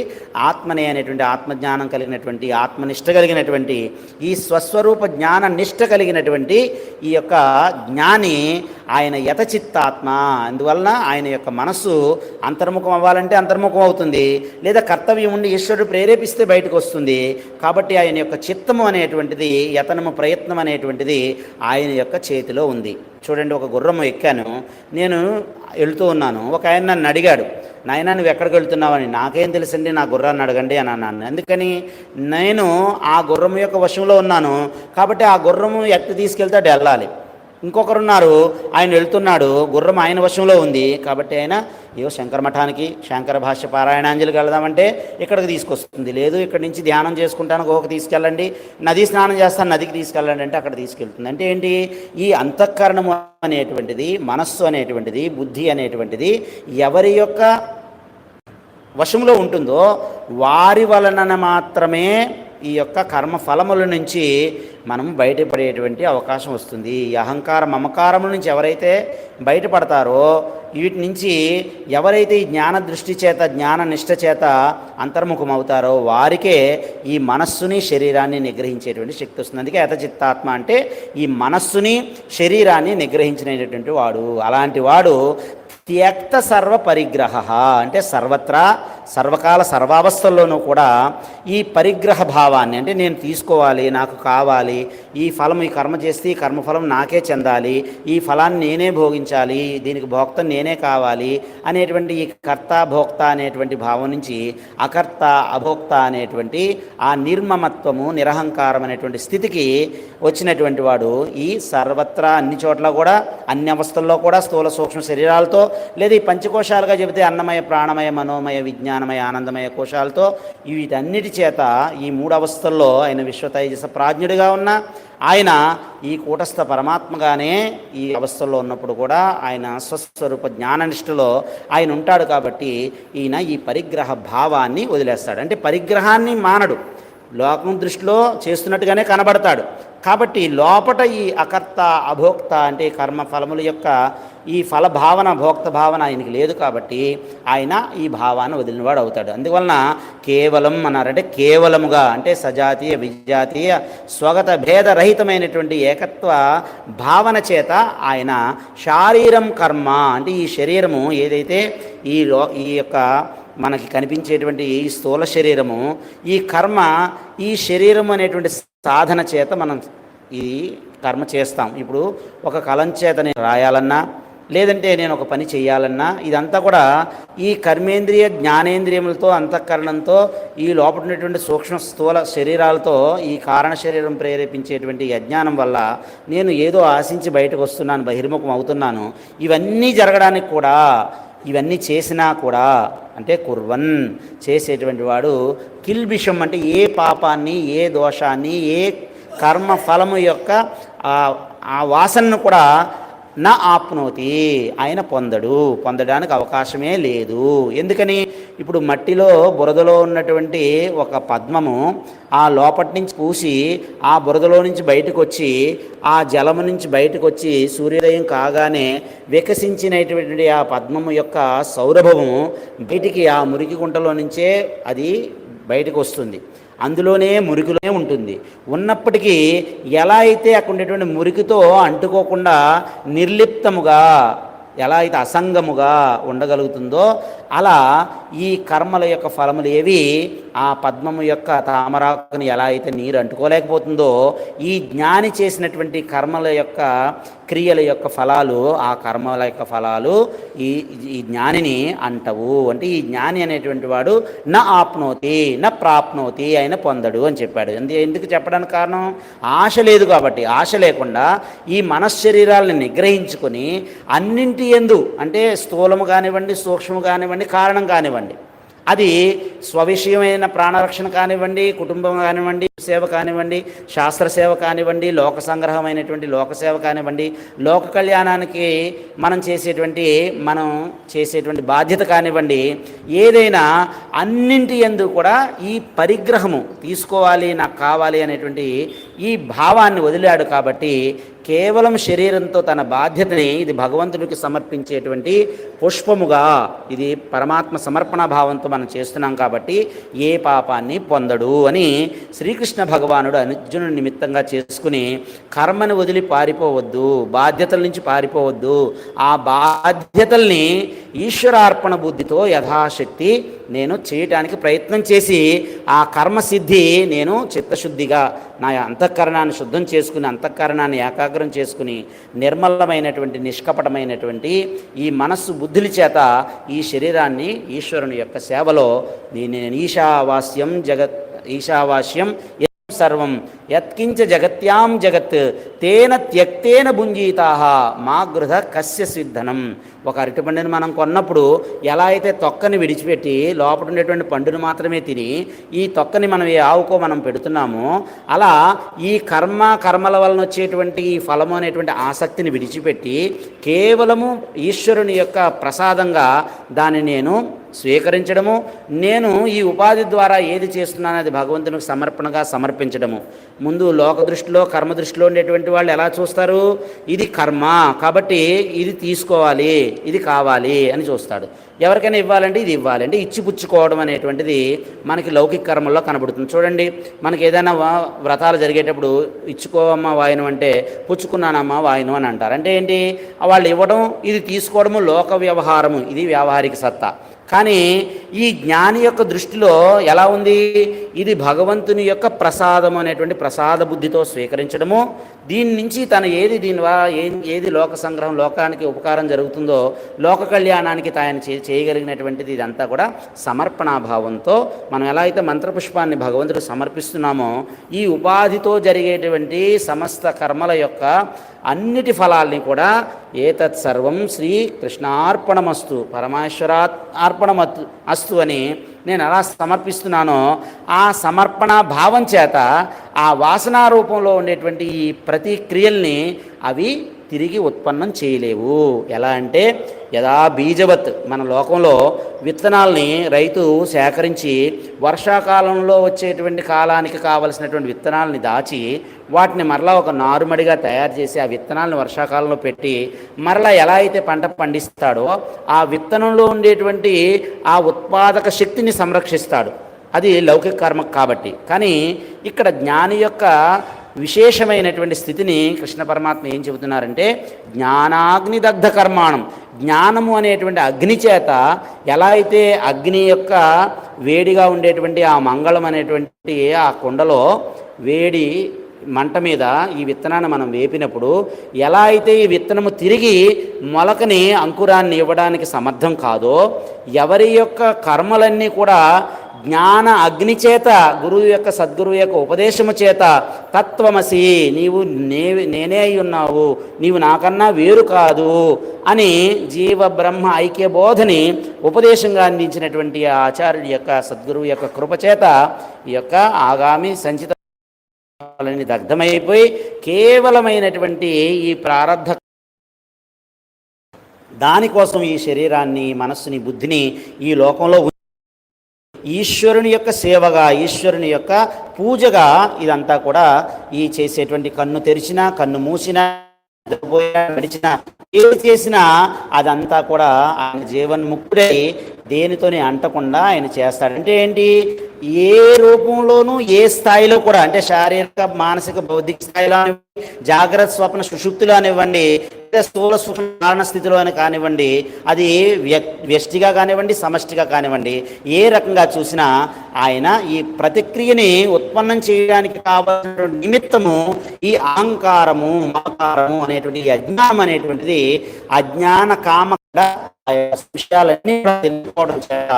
ఆత్మనే అనేటువంటి ఆత్మజ్ఞానం కలిగినటువంటి, ఆత్మనిష్ట కలిగినటువంటి, ఈ స్వస్వరూప జ్ఞాన నిష్ట కలిగినటువంటి ఈ యొక్క జ్ఞాని ఆయన యతచిత్తాత్మ. అందువలన ఆయన యొక్క మనస్సు అంతర్ముఖం అవ్వాలంటే అంతర్ముఖం అవుతుంది, లేదా కర్తవ్యం ఉండి ఈశ్వరుడు ప్రేరేపిస్తే బయటకు వస్తుంది. కాబట్టి ఆయన యొక్క చిత్తము అనేటువంటిది, యతనము ప్రయత్నం అనేటువంటిది ఆయన యొక్క చేతిలో ఉంది. చూడండి, ఒక గుర్రము ఎక్కాను, నేను వెళుతూ ఉన్నాను. ఒక ఆయన నన్ను అడిగాడు, నాయన నువ్వు ఎక్కడికి వెళ్తున్నావని. నాకేం తెలుసండి, నా గుర్రాన్ని అడగండి అని అన్నాను. అందుకని నేను ఆ గుర్రం యొక్క వశంలో ఉన్నాను కాబట్టి ఆ గుర్రము ఎక్కడ తీసుకెళ్తే అటు వెళ్ళాలి. ఇంకొకరున్నారు, ఆయన వెళ్తున్నాడు, గుర్రం ఆయన వశంలో ఉంది కాబట్టి ఆయన ఏవో శంకర మఠానికి శంకర భాష్య పారాయణాంజలికి వెళదామంటే ఇక్కడికి తీసుకొస్తుంది. లేదు, ఇక్కడి నుంచి ధ్యానం చేసుకుంటాను, గోకి తీసుకెళ్ళండి, నది స్నానం చేస్తాను, నదికి తీసుకెళ్ళండి అంటే అక్కడ తీసుకెళ్తుంది. అంటే ఏంటి? ఈ అంతఃకరణము అనేటువంటిది, మనస్సు అనేటువంటిది, బుద్ధి అనేటువంటిది ఎవరి యొక్క వశంలో ఉంటుందో వారి వలన మాత్రమే ఈ యొక్క కర్మ ఫలముల నుంచి మనం బయటపడేటువంటి అవకాశం వస్తుంది. ఈ అహంకార మమకారముల నుంచి ఎవరైతే బయటపడతారో, వీటి నుంచి ఎవరైతే ఈ జ్ఞాన దృష్టి చేత, జ్ఞాన నిష్ట చేత అంతర్ముఖం అవుతారో వారికే ఈ మనస్సుని శరీరాన్ని నిగ్రహించేటువంటి శక్తి వస్తుంది. అందుకే యతచిత్తాత్మ అంటే ఈ మనస్సుని శరీరాన్ని నిగ్రహించినటువంటి వాడు. అలాంటి వాడు త్యక్త సర్వ పరిగ్రహ అంటే సర్వత్రా సర్వకాల సర్వావస్థల్లోనూ కూడా ఈ పరిగ్రహ భావాన్ని, అంటే నేను తీసుకోవాలి, నాకు కావాలి, ఈ ఫలం, ఈ కర్మ చేస్తే ఈ కర్మఫలం నాకే చెందాలి, ఈ ఫలాన్ని నేనే భోగించాలి, దీనికి భోక్త నేనే కావాలి అనేటువంటి ఈ కర్త భోక్త అనేటువంటి భావం నుంచి అకర్త అభోక్త అనేటువంటి ఆ నిర్మమత్వము, నిరహంకారం అనేటువంటి స్థితికి వచ్చినటువంటి వాడు ఈ సర్వత్రా అన్ని చోట్ల కూడా, అన్ని అవస్థల్లో కూడా స్థూల సూక్ష్మ శరీరాలతో, లేదా ఈ పంచకోశాలుగా చెబితే అన్నమయ ప్రాణమయ మనోమయ విజ్ఞానమయ ఆనందమయ కోశాలతో, వీటన్నిటి చేత ఈ మూడు అవస్థల్లో ఆయన విశ్వతైజస ప్రాజ్ఞుడిగా ఉన్న ఆయన ఈ కూటస్థ పరమాత్మగానే ఈ అవస్థల్లో ఉన్నప్పుడు కూడా ఆయన స్వస్వరూప జ్ఞాననిష్టలో ఆయన ఉంటాడు. కాబట్టి ఈయన ఈ పరిగ్రహ భావాన్ని వదిలేస్తాడు. అంటే పరిగ్రహాన్ని మానడు, లోకం దృష్టిలో చేస్తున్నట్టుగానే కనబడతాడు. కాబట్టి లోపట ఈ అకర్త అభోక్త అంటే కర్మ ఫలముల యొక్క ఈ ఫల భావన, భోక్త భావన ఆయనకి లేదు. కాబట్టి ఆయన ఈ భావాన్ని వదిలినవాడు అవుతాడు. అందువలన కేవలం అన్నారంటే కేవలముగా, అంటే సజాతీయ విజాతీయ స్వగత భేదరహితమైనటువంటి ఏకత్వ భావన చేత ఆయన శారీరం కర్మ అంటే ఈ శరీరము ఏదైతే ఈ యొక్క మనకి కనిపించేటువంటి ఈ స్థూల శరీరము, ఈ కర్మ, ఈ శరీరం అనేటువంటి సాధన చేత మనం ఈ కర్మ చేస్తాం. ఇప్పుడు ఒక కలం చేత నేను రాయాలన్నా, లేదంటే నేను ఒక పని చేయాలన్నా, ఇదంతా కూడా ఈ కర్మేంద్రియ జ్ఞానేంద్రియములతో, అంతఃకరణంతో, ఈ లోపల ఉన్నటువంటి సూక్ష్మ స్థూల శరీరాలతో, ఈ కారణ శరీరం ప్రేరేపించేటువంటి అజ్ఞానం వల్ల నేను ఏదో ఆశించి బయటకు వస్తున్నాను, బహిర్ముఖం అవుతున్నాను. ఇవన్నీ జరగడానికి కూడా, ఇవన్నీ చేసినా కూడా, అంటే కుర్వన్ చేసేటువంటి వాడు కిల్బిషం అంటే ఏ పాపాన్ని, ఏ దోషాన్ని, ఏ కర్మ ఫలము యొక్క ఆ వాసనను కూడా నా ఆప్నోతి ఆయన పొందడానికి అవకాశమే లేదు. ఎందుకని? ఇప్పుడు మట్టిలో బురదలో ఉన్నటువంటి ఒక పద్మము ఆ లోపటి నుంచి పూసి ఆ బురదలో నుంచి బయటకు వచ్చి, ఆ జలము నుంచి బయటకు వచ్చి సూర్యోదయం కాగానే వికసించినటువంటి ఆ పద్మము యొక్క సౌరభము బయటికి ఆ మురికి గుంటలో నుంచే అది బయటకు వస్తుంది. అందులోనే మురికిలోనే ఉంటుంది. ఉన్నప్పటికీ ఎలా అయితే అక్కడ ఉండేటువంటి మురికితో అంటుకోకుండా నిర్లిప్తముగా, ఎలా అయితే అసంగముగా ఉండగలుగుతుందో, అలా ఈ కర్మల యొక్క ఫలములు ఏవి ఆ పద్మము యొక్క తామరాకుని ఎలా అయితే నీరు అంటుకోలేకపోతుందో, ఈ జ్ఞాని చేసినటువంటి కర్మల యొక్క క్రియల యొక్క ఫలాలు, ఆ కర్మల యొక్క ఫలాలు ఈ ఈ జ్ఞానిని అంటవు. అంటే ఈ జ్ఞాని అనేటువంటి వాడు నా ఆప్నోతి నా ప్రాప్నోతి, ఆయన పొందడు అని చెప్పాడు. ఎందుకు చెప్పడానికి కారణం? ఆశ లేదు కాబట్టి. ఆశ లేకుండా ఈ మనశ్శరీరాలను నిగ్రహించుకొని అన్నింటి యందు, అంటే స్థూలము కానివ్వండి, సూక్ష్మము కానివ్వండి, కారణం కానివ్వండి, అది స్వవిషయమైన ప్రాణరక్షణ కానివ్వండి, కుటుంబం కానివ్వండి, సేవ కానివ్వండి, శాస్త్రసేవ కానివ్వండి, లోక సంగ్రహమైనటువంటి లోకసేవ కానివ్వండి, లోక కళ్యాణానికి మనం చేసేటువంటి బాధ్యత కానివ్వండి, ఏదైనా అన్నింటి యందు కూడా ఈ పరిగ్రహము తీసుకోవాలి, నాకు కావాలి అనేటువంటి ఈ భావాన్ని వదిలాడు. కాబట్టి కేవలం శరీరంతో తన బాధ్యతని, ఇది భగవంతుడికి సమర్పించేటువంటి పుష్పముగా, ఇది పరమాత్మ సమర్పణ భావంతో మనం చేస్తున్నాం కాబట్టి ఏ పాపాన్ని పొందడు అని శ్రీకృష్ణ భగవానుడు అర్జునుడి నిమిత్తంగా చేసుకుని, కర్మని వదిలి పారిపోవద్దు, బాధ్యతల నుంచి పారిపోవద్దు, ఆ బాధ్యతల్ని ఈశ్వరార్పణ బుద్ధితో యథాశక్తి నేను చేయటానికి ప్రయత్నం చేసి ఆ కర్మసిద్ధి నేను చిత్తశుద్ధిగా నా అంతఃకరణాన్ని శుద్ధం చేసుకుని, అంతఃకరణాన్ని ఏకాగ్రం చేసుకుని, నిర్మలమైనటువంటి నిష్కపటమైనటువంటి ఈ మనస్సు బుద్ధుల చేత ఈ శరీరాన్ని ఈశ్వరుని యొక్క సేవలో నేను ఈశావాస్యం సర్వం యత్కించ జగత్యాం జగత్ తేన త్యక్తేన భుంజీతాః మా గృహ కస్య సిద్ధనం. ఒక అరటిపండుని మనం కొన్నప్పుడు ఎలా అయితే తొక్కని విడిచిపెట్టి లోపల ఉండేటువంటి పండును మాత్రమే తిని ఈ తొక్కని మనం ఏ ఆవుకో మనం పెడుతున్నామో, అలా ఈ కర్మల వలన వచ్చేటువంటి ఈ ఫలము అనేటువంటి ఆసక్తిని విడిచిపెట్టి కేవలము ఈశ్వరుని యొక్క ప్రసాదంగా దాన్ని నేను స్వీకరించడము, నేను ఈ ఉపాధి ద్వారా ఏది చేస్తున్నానది భగవంతునికి సమర్పణగా సమర్పించడము. ముందు లోక దృష్టిలో, కర్మ దృష్టిలో ఉండేటువంటి వాళ్ళు ఎలా చూస్తారు? ఇది కర్మ కాబట్టి ఇది తీసుకోవాలి, ఇది కావాలి అని చూస్తాడు. ఎవరికైనా ఇవ్వాలంటే ఇది ఇవ్వాలంటే ఇచ్చిపుచ్చుకోవడం అనేటువంటిది మనకి లౌకిక కర్మల్లో కనబడుతుంది. చూడండి, మనకి ఏదైనా వ్రతాలు జరిగేటప్పుడు ఇచ్చుకోవమ్మా వాయనం అంటే పుచ్చుకున్నానమ్మా వాయనం అని అంటారు. అంటే ఏంటి? వాళ్ళు ఇవ్వడం, ఇది తీసుకోవడము లోక వ్యవహారము, ఇది వ్యావహారిక సత్తా. కానీ ఈ జ్ఞాని యొక్క దృష్టిలో ఎలా ఉంది? ఇది భగవంతుని యొక్క ప్రసాదం అనేటువంటి ప్రసాద బుద్ధితో స్వీకరించడము, దీని నుంచి తను ఏది లోక సంగ్రహం, లోకానికి ఉపకారం జరుగుతుందో, లోక కళ్యాణానికి తాను చేయగలిగినటువంటిది ఇదంతా కూడా సమర్పణాభావంతో మనం ఎలా అయితే మంత్రపుష్పాన్ని భగవంతుడు సమర్పిస్తున్నామో, ఈ ఉపాధితో జరిగేటువంటి సమస్త కర్మల యొక్క అన్నిటి ఫలాల్ని కూడా ఏతత్ సర్వం శ్రీ కృష్ణార్పణమస్తు, పరమేశ్వరాత్ అస్తు అని నేను ఎలా సమర్పిస్తున్నానో, ఆ సమర్పణ భావం చేత ఆ వాసనా రూపంలో ఉండేటువంటి ఈ ప్రతి క్రియల్ని అవి తిరిగి ఉత్పన్నం చేయలేవు. ఎలా అంటే యథా బీజవత్, మన లోకంలో విత్తనాల్ని రైతు సేకరించి వర్షాకాలంలో వచ్చేటువంటి కాలానికి కావలసినటువంటి విత్తనాలని దాచి వాటిని మరలా ఒక నారుమడిగా తయారు చేసి ఆ విత్తనాలను వర్షాకాలంలో పెట్టి మరలా ఎలా అయితే పంట పండిస్తాడో ఆ విత్తనంలో ఉండేటువంటి ఆ ఉత్పాదక శక్తిని సంరక్షిస్తాడు. అది లౌకిక కర్మ కాబట్టి. కానీ ఇక్కడ జ్ఞాని యొక్క విశేషమైనటువంటి స్థితిని కృష్ణ పరమాత్మ ఏం చెబుతున్నారంటే, జ్ఞానాగ్నిదగ్ధ కర్మాణం, జ్ఞానము అనేటువంటి అగ్ని చేత ఎలా అయితే అగ్ని యొక్క వేడిగా ఉండేటువంటి ఆ మంగళం అనేటువంటి ఆ కుండలో వేడి మంట మీద ఈ విత్తనాన్ని మనం వేపినప్పుడు ఎలా అయితే ఈ విత్తనము తిరిగి మొలకని, అంకురాన్ని ఇవ్వడానికి సమర్థం కాదో, ఎవరి యొక్క కర్మలన్నీ కూడా జ్ఞాన అగ్ని చేత, గురువు యొక్క సద్గురువు యొక్క ఉపదేశము చేత తత్వమసి, నీవు నేనే అయి ఉన్నావు, నీవు నాకన్నా వేరు కాదు అని జీవ బ్రహ్మ ఐక్యబోధని ఉపదేశంగా అందించినటువంటి ఆచార్యుడి యొక్క సద్గురువు యొక్క కృపచేత ఈ యొక్క ఆగామి సంచిత దగ్ధమైపోయి కేవలమైనటువంటి ఈ ప్రారబ్ధ దానికోసం ఈ శరీరాన్ని, మనస్సుని, బుద్ధిని ఈ లోకంలో ఈశ్వరుని యొక్క సేవగా, ఈశ్వరుని యొక్క పూజగా ఇదంతా కూడా ఈ చేసేటువంటి కన్ను తెరిచినా, కన్ను మూసినా, నడిచినా, ఏది చేసినా అదంతా కూడా ఆయన జీవన్ముక్తుడై దేనితోనే అంటకుండా ఆయన చేస్తాడు. అంటే ఏంటి? ఏ రూపంలోనూ ఏ స్థాయిలో కూడా, అంటే శారీరక, మానసిక, బౌద్ధిక స్థాయిలో, జాగ్రత్త, స్వప్న, సుషుప్తిలో అనివ్వండి, స్థూల సూక్ష్మ కారణ స్థితిలో అని కానివ్వండి, అది వ్యష్టిగా కానివ్వండి, సమష్టిగా కానివ్వండి, ఏ రకంగా చూసినా ఆయన ఈ ప్రతిక్రియని ఉత్పన్నం చేయడానికి కావాల్సిన నిమిత్తము ఈ అహంకారము, మమకారము అనేటువంటి అజ్ఞానం అనేటువంటిది, అజ్ఞాన కామ విషయాలన్నీ తెలుసుకోవడం చేత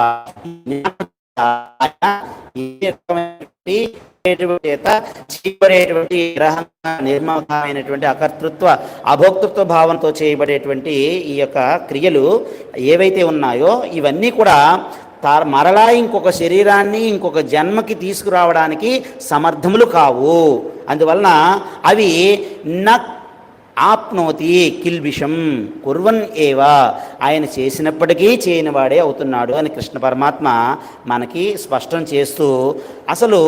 చేయబడేటువంటి నిర్మమైనటువంటి అకర్తృత్వ అభోక్తృత్వ భావంతో చేయబడేటువంటి ఈ యొక్క క్రియలు ఏవైతే ఉన్నాయో ఇవన్నీ కూడా మరలా ఇంకొక శరీరాన్ని ఇంకొక జన్మకి తీసుకురావడానికి సమర్థములు కావు. అందువలన అవి ఆప్నోతి కిల్బిషం కుర్వన్ ఏవా, ఆయన చేసినప్పటికీ చేయనివాడే అవుతున్నాడు అని కృష్ణ పరమాత్మ మనకి స్పష్టం చేస్తూ, అసలు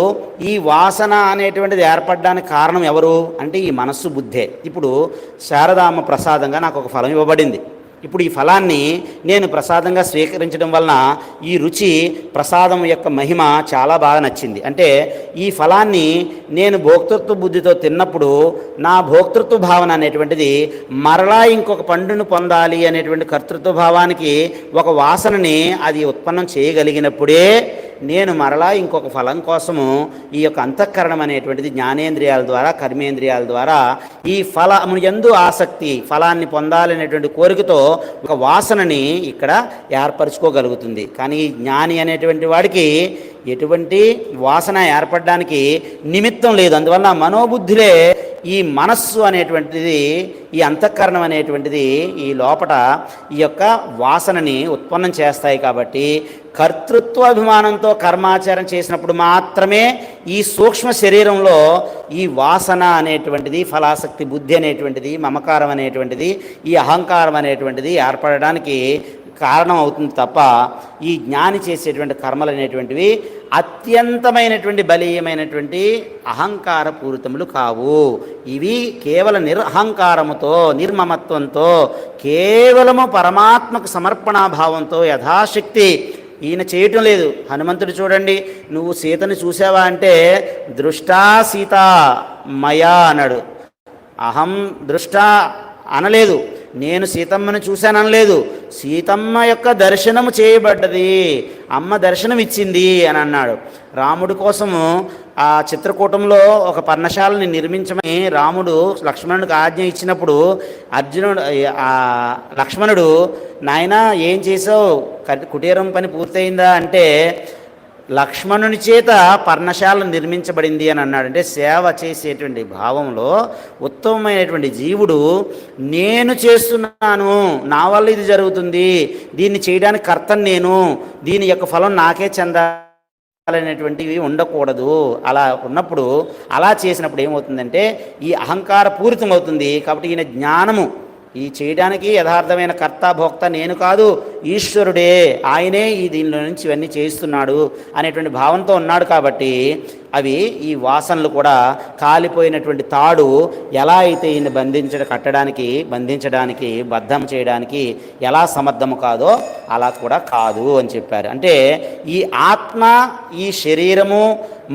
ఈ వాసన అనేటువంటిది ఏర్పడడానికి కారణం ఎవరు అంటే ఈ మనస్సు, బుద్ధే. ఇప్పుడు శారదామ్మ ప్రసాదంగా నాకు ఒక ఫలం ఇవ్వబడింది. ఇప్పుడు ఈ ఫలాన్ని నేను ప్రసాదంగా స్వీకరించడం వలన ఈ రుచి, ప్రసాదం యొక్క మహిమ చాలా బాగా నచ్చింది. అంటే ఈ ఫలాన్ని నేను భోక్తృత్వ బుద్ధితో తిన్నప్పుడు నా భోక్తృత్వ భావన అనేటువంటిది మరలా ఇంకొక పండును పొందాలి అనేటువంటి కర్తృత్వ భావానికి ఒక వాసనని అది ఉత్పన్నం చేయగలిగినప్పుడే నేను మరలా ఇంకొక ఫలం కోసము ఈ యొక్క అంతఃకరణం అనేటువంటిది జ్ఞానేంద్రియాల ద్వారా, కర్మేంద్రియాల ద్వారా ఈ ఫలము యందు ఆసక్తి, ఫలాన్ని పొందాలనేటువంటి కోరికతో ఒక వాసనని ఇక్కడ ఏర్పరచుకోగలుగుతుంది. కానీ జ్ఞాని అనేటువంటి వాడికి ఎటువంటి వాసన ఏర్పడడానికి నిమిత్తం లేదు. అందువల్ల మనోబుద్ధులే ఈ మనస్సు అనేటువంటిది, ఈ అంతఃకరణం అనేటువంటిది ఈ లోపట ఈ యొక్క వాసనని ఉత్పన్నం చేస్తాయి. కాబట్టి కర్తృత్వాభిమానంతో కర్మాచారం చేసినప్పుడు మాత్రమే ఈ సూక్ష్మ శరీరంలో ఈ వాసన అనేటువంటిది, ఫలాసక్తి బుద్ధి అనేటువంటిది, మమకారం అనేటువంటిది, ఈ అహంకారం అనేటువంటిది ఏర్పడడానికి కారణం అవుతుంది తప్ప ఈ జ్ఞాని చేసేటువంటి కర్మలు అనేటువంటివి అత్యంతమైనటువంటి బలీయమైనటువంటి అహంకార పూరితములు కావు. ఇవి కేవల నిరహంకారముతో, నిర్మమత్వంతో, కేవలము పరమాత్మకు సమర్పణాభావంతో యథాశక్తి ఈయన చేయటం లేదు. హనుమంతుడు చూడండి, నువ్వు సీతను చూసావా అంటే దృష్టా సీత మయా అన్నాడు. అహం దృష్టా అనలేదు, నేను సీతమ్మను చూశాను అనలేదు. సీతమ్మ యొక్క దర్శనము చేయబడ్డది, అమ్మ దర్శనం ఇచ్చింది అని అన్నాడు. రాముడి కోసము ఆ చిత్రకూటంలో ఒక పర్ణశాలని నిర్మించమని రాముడు లక్ష్మణుడికి ఆజ్ఞ ఇచ్చినప్పుడు లక్ష్మణుడు, నాయనా ఏం చేసావు, కుటీరం పని పూర్తయిందా అంటే లక్ష్మణుని చేత పర్ణశాల నిర్మించబడింది అని అన్నాడు. అంటే సేవ చేసేటువంటి భావంలో ఉత్తమమైనటువంటి జీవుడు నేను చేస్తున్నాను, నా వల్ల ఇది జరుగుతుంది, దీన్ని చేయడానికి కర్తను నేను, దీని యొక్క ఫలం నాకే చెందాలనేటువంటివి ఉండకూడదు. అలా ఉన్నప్పుడు, అలా చేసినప్పుడు ఏమవుతుందంటే ఈ అహంకార పూరితం అవుతుంది. కాబట్టి ఈయన జ్ఞానము ఈ చేయడానికి యథార్థమైన కర్త భోక్త నేను కాదు, ఈశ్వరుడే, ఆయనే ఈ దీనిలో నుంచి ఇవన్నీ చేస్తున్నాడు అనేటువంటి భావంతో ఉన్నాడు. కాబట్టి అవి ఈ వాసనలు కూడా కాలిపోయినటువంటి తాడు ఎలా అయితే ఈయన బంధించడానికి బద్ధం చేయడానికి ఎలా సమర్థము కాదో అలా కూడా కాదు అని చెప్పారు. అంటే ఈ ఆత్మ, ఈ శరీరము,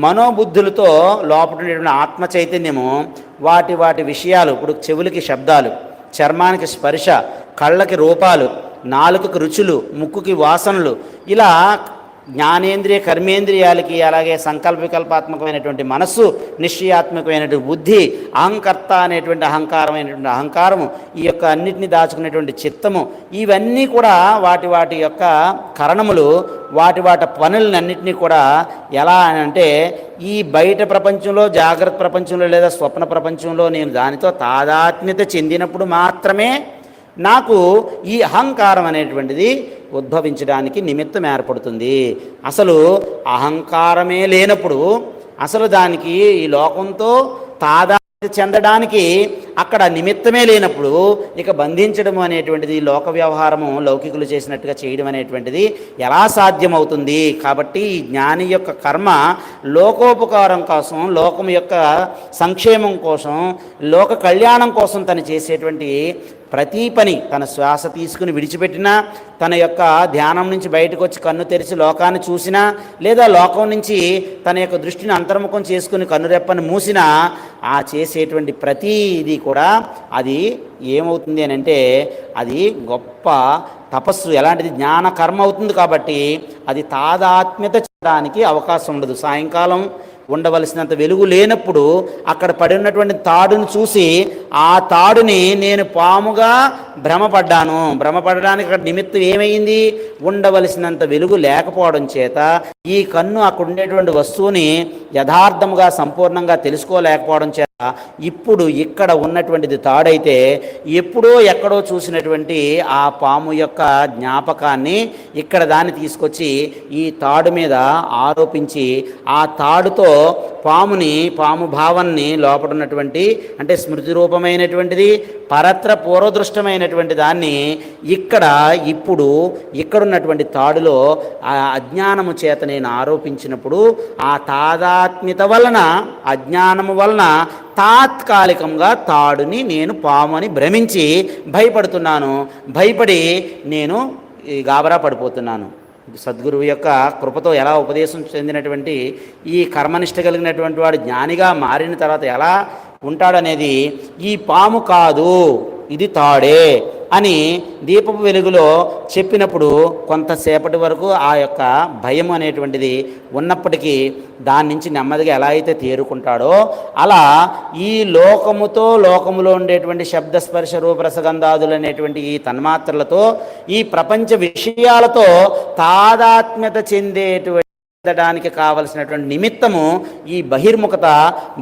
మనోబుద్ధులతో లోపల ఆత్మ చైతన్యము వాటి విషయాలు, ఇప్పుడు చెవులకి శబ్దాలు, చర్మానికి స్పర్శ, కళ్ళకి రూపాలు, నాలుకకి రుచులు, ముక్కుకి వాసనలు, ఇలా జ్ఞానేంద్రియ కర్మేంద్రియాలకి, అలాగే సంకల్ప వికల్పాత్మకమైనటువంటి మనస్సు, నిశ్చయాత్మకమైనటువంటి బుద్ధి, అహంకర్త అనేటువంటి అహంకారమైనటువంటి అహంకారము, ఈ యొక్క అన్నిటినీ దాచుకునేటువంటి చిత్తము, ఇవన్నీ కూడా వాటి యొక్క కరణములు, వాటి పనులన్నింటినీ కూడా ఎలా అంటే ఈ బయట ప్రపంచంలో, జాగ్రత్త ప్రపంచంలో లేదా స్వప్న ప్రపంచంలో నేను దానితో తాదాత్మ్యత చెందినప్పుడు మాత్రమే నాకు ఈ అహంకారం అనేటువంటిది ఉద్భవించడానికి నిమిత్తం ఏర్పడుతుంది. అసలు అహంకారమే లేనప్పుడు, అసలు దానికి ఈ లోకంతో తాదాత్మ్యత చెందడానికి అక్కడ నిమిత్తమే లేనప్పుడు ఇక బంధించడం అనేటువంటిది, లోక వ్యవహారము లౌకికులు చేసినట్టుగా చేయడం అనేటువంటిది ఎలా సాధ్యమవుతుంది? కాబట్టి ఈ జ్ఞాని యొక్క కర్మ లోకోపకారం కోసం, లోకం యొక్క సంక్షేమం కోసం, లోక కళ్యాణం కోసం తను చేసేటువంటి ప్రతి పని తన శ్వాస తీసుకుని విడిచిపెట్టినా, తన యొక్క ధ్యానం నుంచి బయటకు వచ్చి కన్ను తెరిచి లోకాన్ని చూసినా, లేదా లోకం నుంచి తన యొక్క దృష్టిని అంతర్ముఖం చేసుకుని కన్నురెప్పని మూసినా, ఆ చేసేటువంటి ప్రతిది కూడా అది ఏమవుతుంది అని అంటే అది గొప్ప తపస్సు, ఎలాంటిది జ్ఞాన కర్మ అవుతుంది. కాబట్టి అది తాదాత్మ్యత చేయడానికి అవకాశం ఉండదు. సాయంకాలం ఉండవలసినంత వెలుగు లేనప్పుడు అక్కడ పడి ఉన్నటువంటి తాడును చూసి ఆ తాడుని నేను పాముగా భ్రమపడడానికి అక్కడ నిమిత్తం ఏమైంది? ఉండవలసినంత వెలుగు లేకపోవడం చేత ఈ కన్ను అక్కడ ఉండేటువంటి వస్తువుని యథార్థముగా సంపూర్ణంగా తెలుసుకోలేకపోవడం చేత ఇప్పుడు ఇక్కడ ఉన్నటువంటిది తాడైతే ఎప్పుడో ఎక్కడో చూసినటువంటి ఆ పాము యొక్క జ్ఞాపకాన్ని ఇక్కడ దాన్ని తీసుకొచ్చి ఈ తాడు మీద ఆరోపించి ఆ తాడుతో పాము భావాన్ని లోపల ఉన్నటువంటి అంటే స్మృతి రూపమైనటువంటిది పరత్ర పూర్వదృష్టమైనటువంటి దాన్ని ఇప్పుడు ఇక్కడున్నటువంటి తాడులో ఆ అజ్ఞానము చేత నేను ఆరోపించినప్పుడు ఆ తాదాత్మ్యత వలన అజ్ఞానము వలన తాత్కాలికంగా తాడుని నేను పాము అని భ్రమించి భయపడి నేను గాబరా పడిపోతున్నాను. సద్గురువు యొక్క కృపతో ఎలా ఉపదేశం చెందినటువంటి ఈ కర్మనిష్ట కలిగినటువంటి వాడు జ్ఞానిగా మారిన తర్వాత ఎలా ఉంటాడనేది, ఈ పాము కాదు ఇది తాడే అని దీపపు వెలుగులో చెప్పినప్పుడు కొంతసేపటి వరకు ఆ యొక్క భయం అనేటువంటిది ఉన్నప్పటికీ దాని నుంచి నెమ్మదిగా ఎలా అయితే తేరుకుంటాడో అలా ఈ లోకములో ఉండేటువంటి శబ్దస్పర్శ రూపరసగంధాదులు అనేటువంటి ఈ తన్మాత్రలతో ఈ ప్రపంచ విషయాలతో తాదాత్మ్యత చెందేటువంటి కావలసినటువంటి నిమిత్తము ఈ బహిర్ముఖత,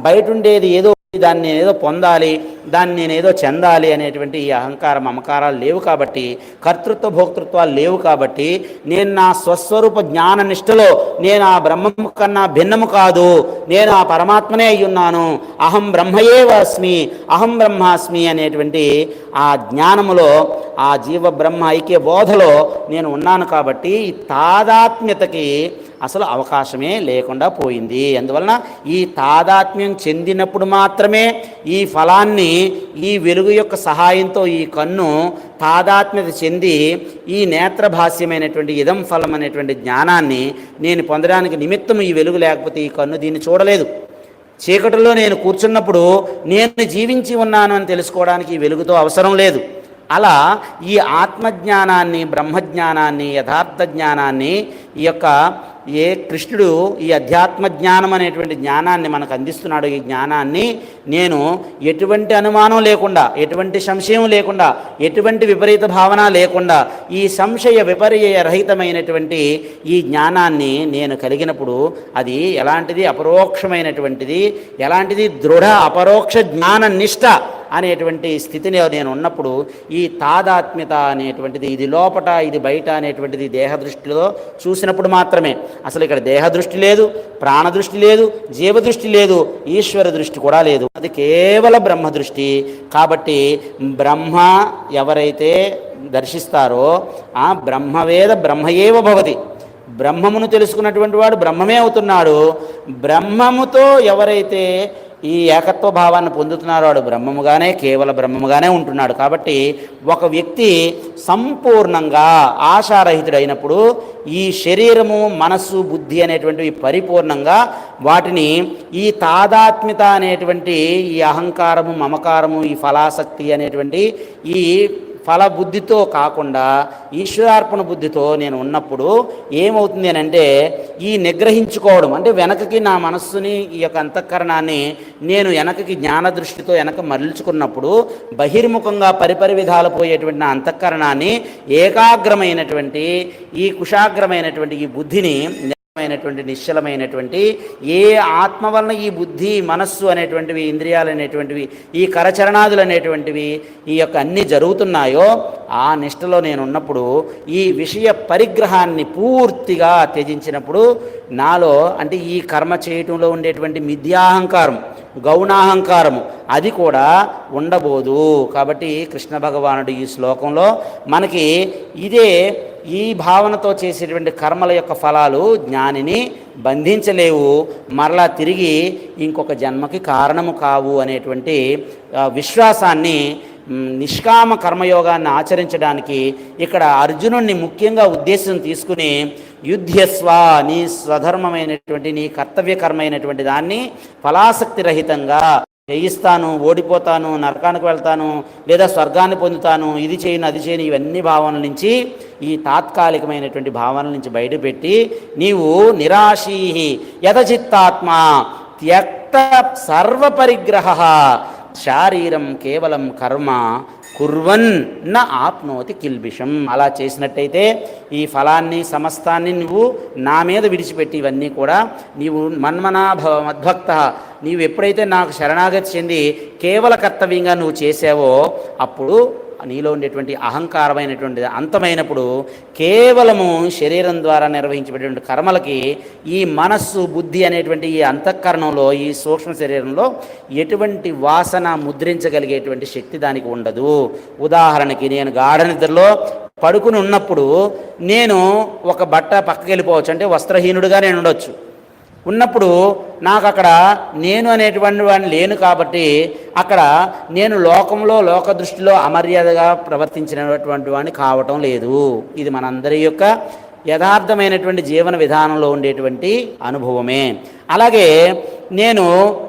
బయట ఉండేది ఏదో దాన్ని నేనేదో పొందాలి, దాన్ని నేనేదో చెందాలి అనేటువంటి ఈ అహంకార మమకారాలు లేవు కాబట్టి, కర్తృత్వ భోక్తృత్వాలు లేవు కాబట్టి, నేను నా స్వస్వరూప జ్ఞాన నిష్టలో నేను ఆ బ్రహ్మము కన్నా భిన్నము కాదు, నేను ఆ పరమాత్మనే అయ్యున్నాను, అహం బ్రహ్మయేవ అస్మి, అహం బ్రహ్మాస్మి అనేటువంటి ఆ జ్ఞానములో ఆ జీవ బ్రహ్మ ఐక్య బోధలో నేను ఉన్నాను. కాబట్టి ఈ తాదాత్మ్యతకి అసలు అవకాశమే లేకుండా పోయింది. అందువలన ఈ తాదాత్మ్యం చెందినప్పుడు మాత్రమే ఈ ఫలాన్ని ఈ వెలుగు యొక్క సహాయంతో ఈ కన్ను తాదాత్మ్యత చెంది ఈ నేత్రభాస్యమైనటువంటి ఇదం ఫలం అనేటువంటి జ్ఞానాన్ని నేను పొందడానికి నిమిత్తం ఈ వెలుగు లేకపోతే ఈ కన్ను దీన్ని చూడలేదు. చీకటిలో నేను కూర్చున్నప్పుడు నేను జీవించి ఉన్నాను అని తెలుసుకోవడానికి ఈ వెలుగుతో అవసరం లేదు. అలా ఈ ఆత్మజ్ఞానాన్ని, బ్రహ్మజ్ఞానాన్ని, యథార్థ జ్ఞానాన్ని ఈ యొక్క కృష్ణుడు ఈ అధ్యాత్మ జ్ఞానం అనేటువంటి జ్ఞానాన్ని మనకు అందిస్తున్నాడు. ఈ జ్ఞానాన్ని నేను ఎటువంటి అనుమానం లేకుండా, ఎటువంటి సంశయం లేకుండా, ఎటువంటి విపరీత భావన లేకుండా ఈ సంశయ విపర్యయ రహితమైనటువంటి ఈ జ్ఞానాన్ని నేను కలిగినప్పుడు అది ఎలాంటిది? అపరోక్షమైనటువంటిది, ఎలాంటిది? దృఢ అపరోక్ష జ్ఞాన నిష్ట అనేటువంటి స్థితిని నేను ఉన్నప్పుడు ఈ తాదాత్మ్యత అనేటువంటిది, ఇది లోపట ఇది బయట అనేటువంటిది దేహదృష్టిలో చూసినప్పుడు మాత్రమే. అసలు ఇక్కడ దేహదృష్టి లేదు, ప్రాణదృష్టి లేదు, జీవదృష్టి లేదు, ఈశ్వర దృష్టి కూడా లేదు. అది కేవల బ్రహ్మదృష్టి. కాబట్టి బ్రహ్మ ఎవరైతే దర్శిస్తారో ఆ బ్రహ్మవేద బ్రహ్మయేవ భవతి, బ్రహ్మమును తెలుసుకున్నటువంటి వాడు బ్రహ్మమే అవుతున్నాడు. బ్రహ్మముతో ఎవరైతే ఈ ఏకత్వ భావాన్ని పొందుతున్నారో వాడు బ్రహ్మముగానే, కేవల బ్రహ్మముగానే ఉంటున్నాడు. కాబట్టి ఒక వ్యక్తి సంపూర్ణంగా ఆశారహితుడైనప్పుడు ఈ శరీరము, మనస్సు, బుద్ధి అనేటువంటివి పరిపూర్ణంగా వాటిని ఈ తాదాత్మ్యత అనేటువంటి ఈ అహంకారము, మమకారము, ఈ ఫలాసక్తి అనేటువంటి ఈ ఫల బుద్ధితో కాకుండా ఈశ్వరార్పణ బుద్ధితో నేను ఉన్నప్పుడు ఏమవుతుంది అని అంటే ఈ నిగ్రహించుకోవడం అంటే వెనకకి నా మనస్సుని, ఈ యొక్క అంతఃకరణాన్ని నేను వెనకకి జ్ఞాన దృష్టితో వెనక మరల్చుకున్నప్పుడు బహిర్ముఖంగా పరిపరి విధాలు పోయేటువంటి నా అంతఃకరణాన్ని ఏకాగ్రమైనటువంటి ఈ కుశాగ్రమైనటువంటి ఈ బుద్ధిని నిశ్చలమైనటువంటి ఏ ఆత్మ వలన ఈ బుద్ధి, మనస్సు అనేటువంటివి, ఇంద్రియాలు అనేటువంటివి, ఈ కరచరణాదులు అనేటువంటివి ఈ యొక్క అన్నీ జరుగుతున్నాయో ఆ నిష్టలో నేను ఉన్నప్పుడు ఈ విషయ పరిగ్రహాన్ని పూర్తిగా త్యజించినప్పుడు నాలో అంటే ఈ కర్మ చేయటంలో ఉండేటువంటి మిథ్యాహంకారం, గౌణాహంకారము అది కూడా ఉండబోదు. కాబట్టి కృష్ణ భగవానుడు ఈ శ్లోకంలో మనకి ఇదే ఈ భావనతో చేసేటువంటి కర్మల యొక్క ఫలాలు జ్ఞానిని బంధించలేవు, మరలా తిరిగి ఇంకొక జన్మకి కారణము కావు అనేటువంటి విశ్వాసాన్ని నిష్కామ కర్మయోగాన్ని ఆచరించడానికి ఇక్కడ అర్జునుడిని ముఖ్యంగా ఉద్దేశం తీసుకుని యుద్ధస్వ, నీ స్వధర్మమైనటువంటి నీ కర్తవ్య కర్మైనటువంటి దాన్ని ఫలాసక్తి రహితంగా జయిస్తాను, ఓడిపోతాను, నరకానికి వెళ్తాను, లేదా స్వర్గాన్ని పొందుతాను, ఇది చేయను అది చేయను, ఇవన్నీ భావనల నుంచి, ఈ తాత్కాలికమైనటువంటి భావనల నుంచి బయటపెట్టి నీవు నిరాశీ యథచిత్తాత్మ త్యక్త సర్వపరిగ్రహ శారీరం కేవలం కర్మ కుర్వన్ న ఆప్నోతి కిల్బిషం. అలా చేసినట్టయితే ఈ ఫలాన్ని సమస్తాన్ని నువ్వు నా మీద విడిచిపెట్టి ఇవన్నీ కూడా నీవు మన్మనాభవ మద్భక్త, నీవు ఎప్పుడైతే నాకు శరణాగతి చెంది కేవల కర్తవ్యంగా నువ్వు చేసావో అప్పుడు నీలో ఉండేటువంటి అహంకారమైనటువంటి అంతమైనప్పుడు కేవలము శరీరం ద్వారా నిర్వహించేటువంటి కర్మలకి ఈ మనస్సు బుద్ధి అనేటువంటి ఈ అంతఃకరణంలో, ఈ సూక్ష్మ శరీరంలో ఎటువంటి వాసన ముద్రించగలిగేటువంటి శక్తి దానికి ఉండదు. ఉదాహరణకి నేను గాఢ నిద్రలో పడుకుని ఉన్నప్పుడు నేను ఒక బట్ట పక్కకి వెళ్ళిపోవచ్చు, అంటే వస్త్రహీనుడిగా నేను ఉండొచ్చు. ఉన్నప్పుడు నాకు అక్కడ నేను అనేటువంటి వాడిని లేను కాబట్టి అక్కడ నేను లోకంలో లోక దృష్టిలో అమర్యాదగా ప్రవర్తించినటువంటి వాడిని కావటం లేదు. ఇది మనందరి యొక్క యథార్థమైనటువంటి జీవన విధానంలో ఉండేటువంటి అనుభవమే. అలాగే నేను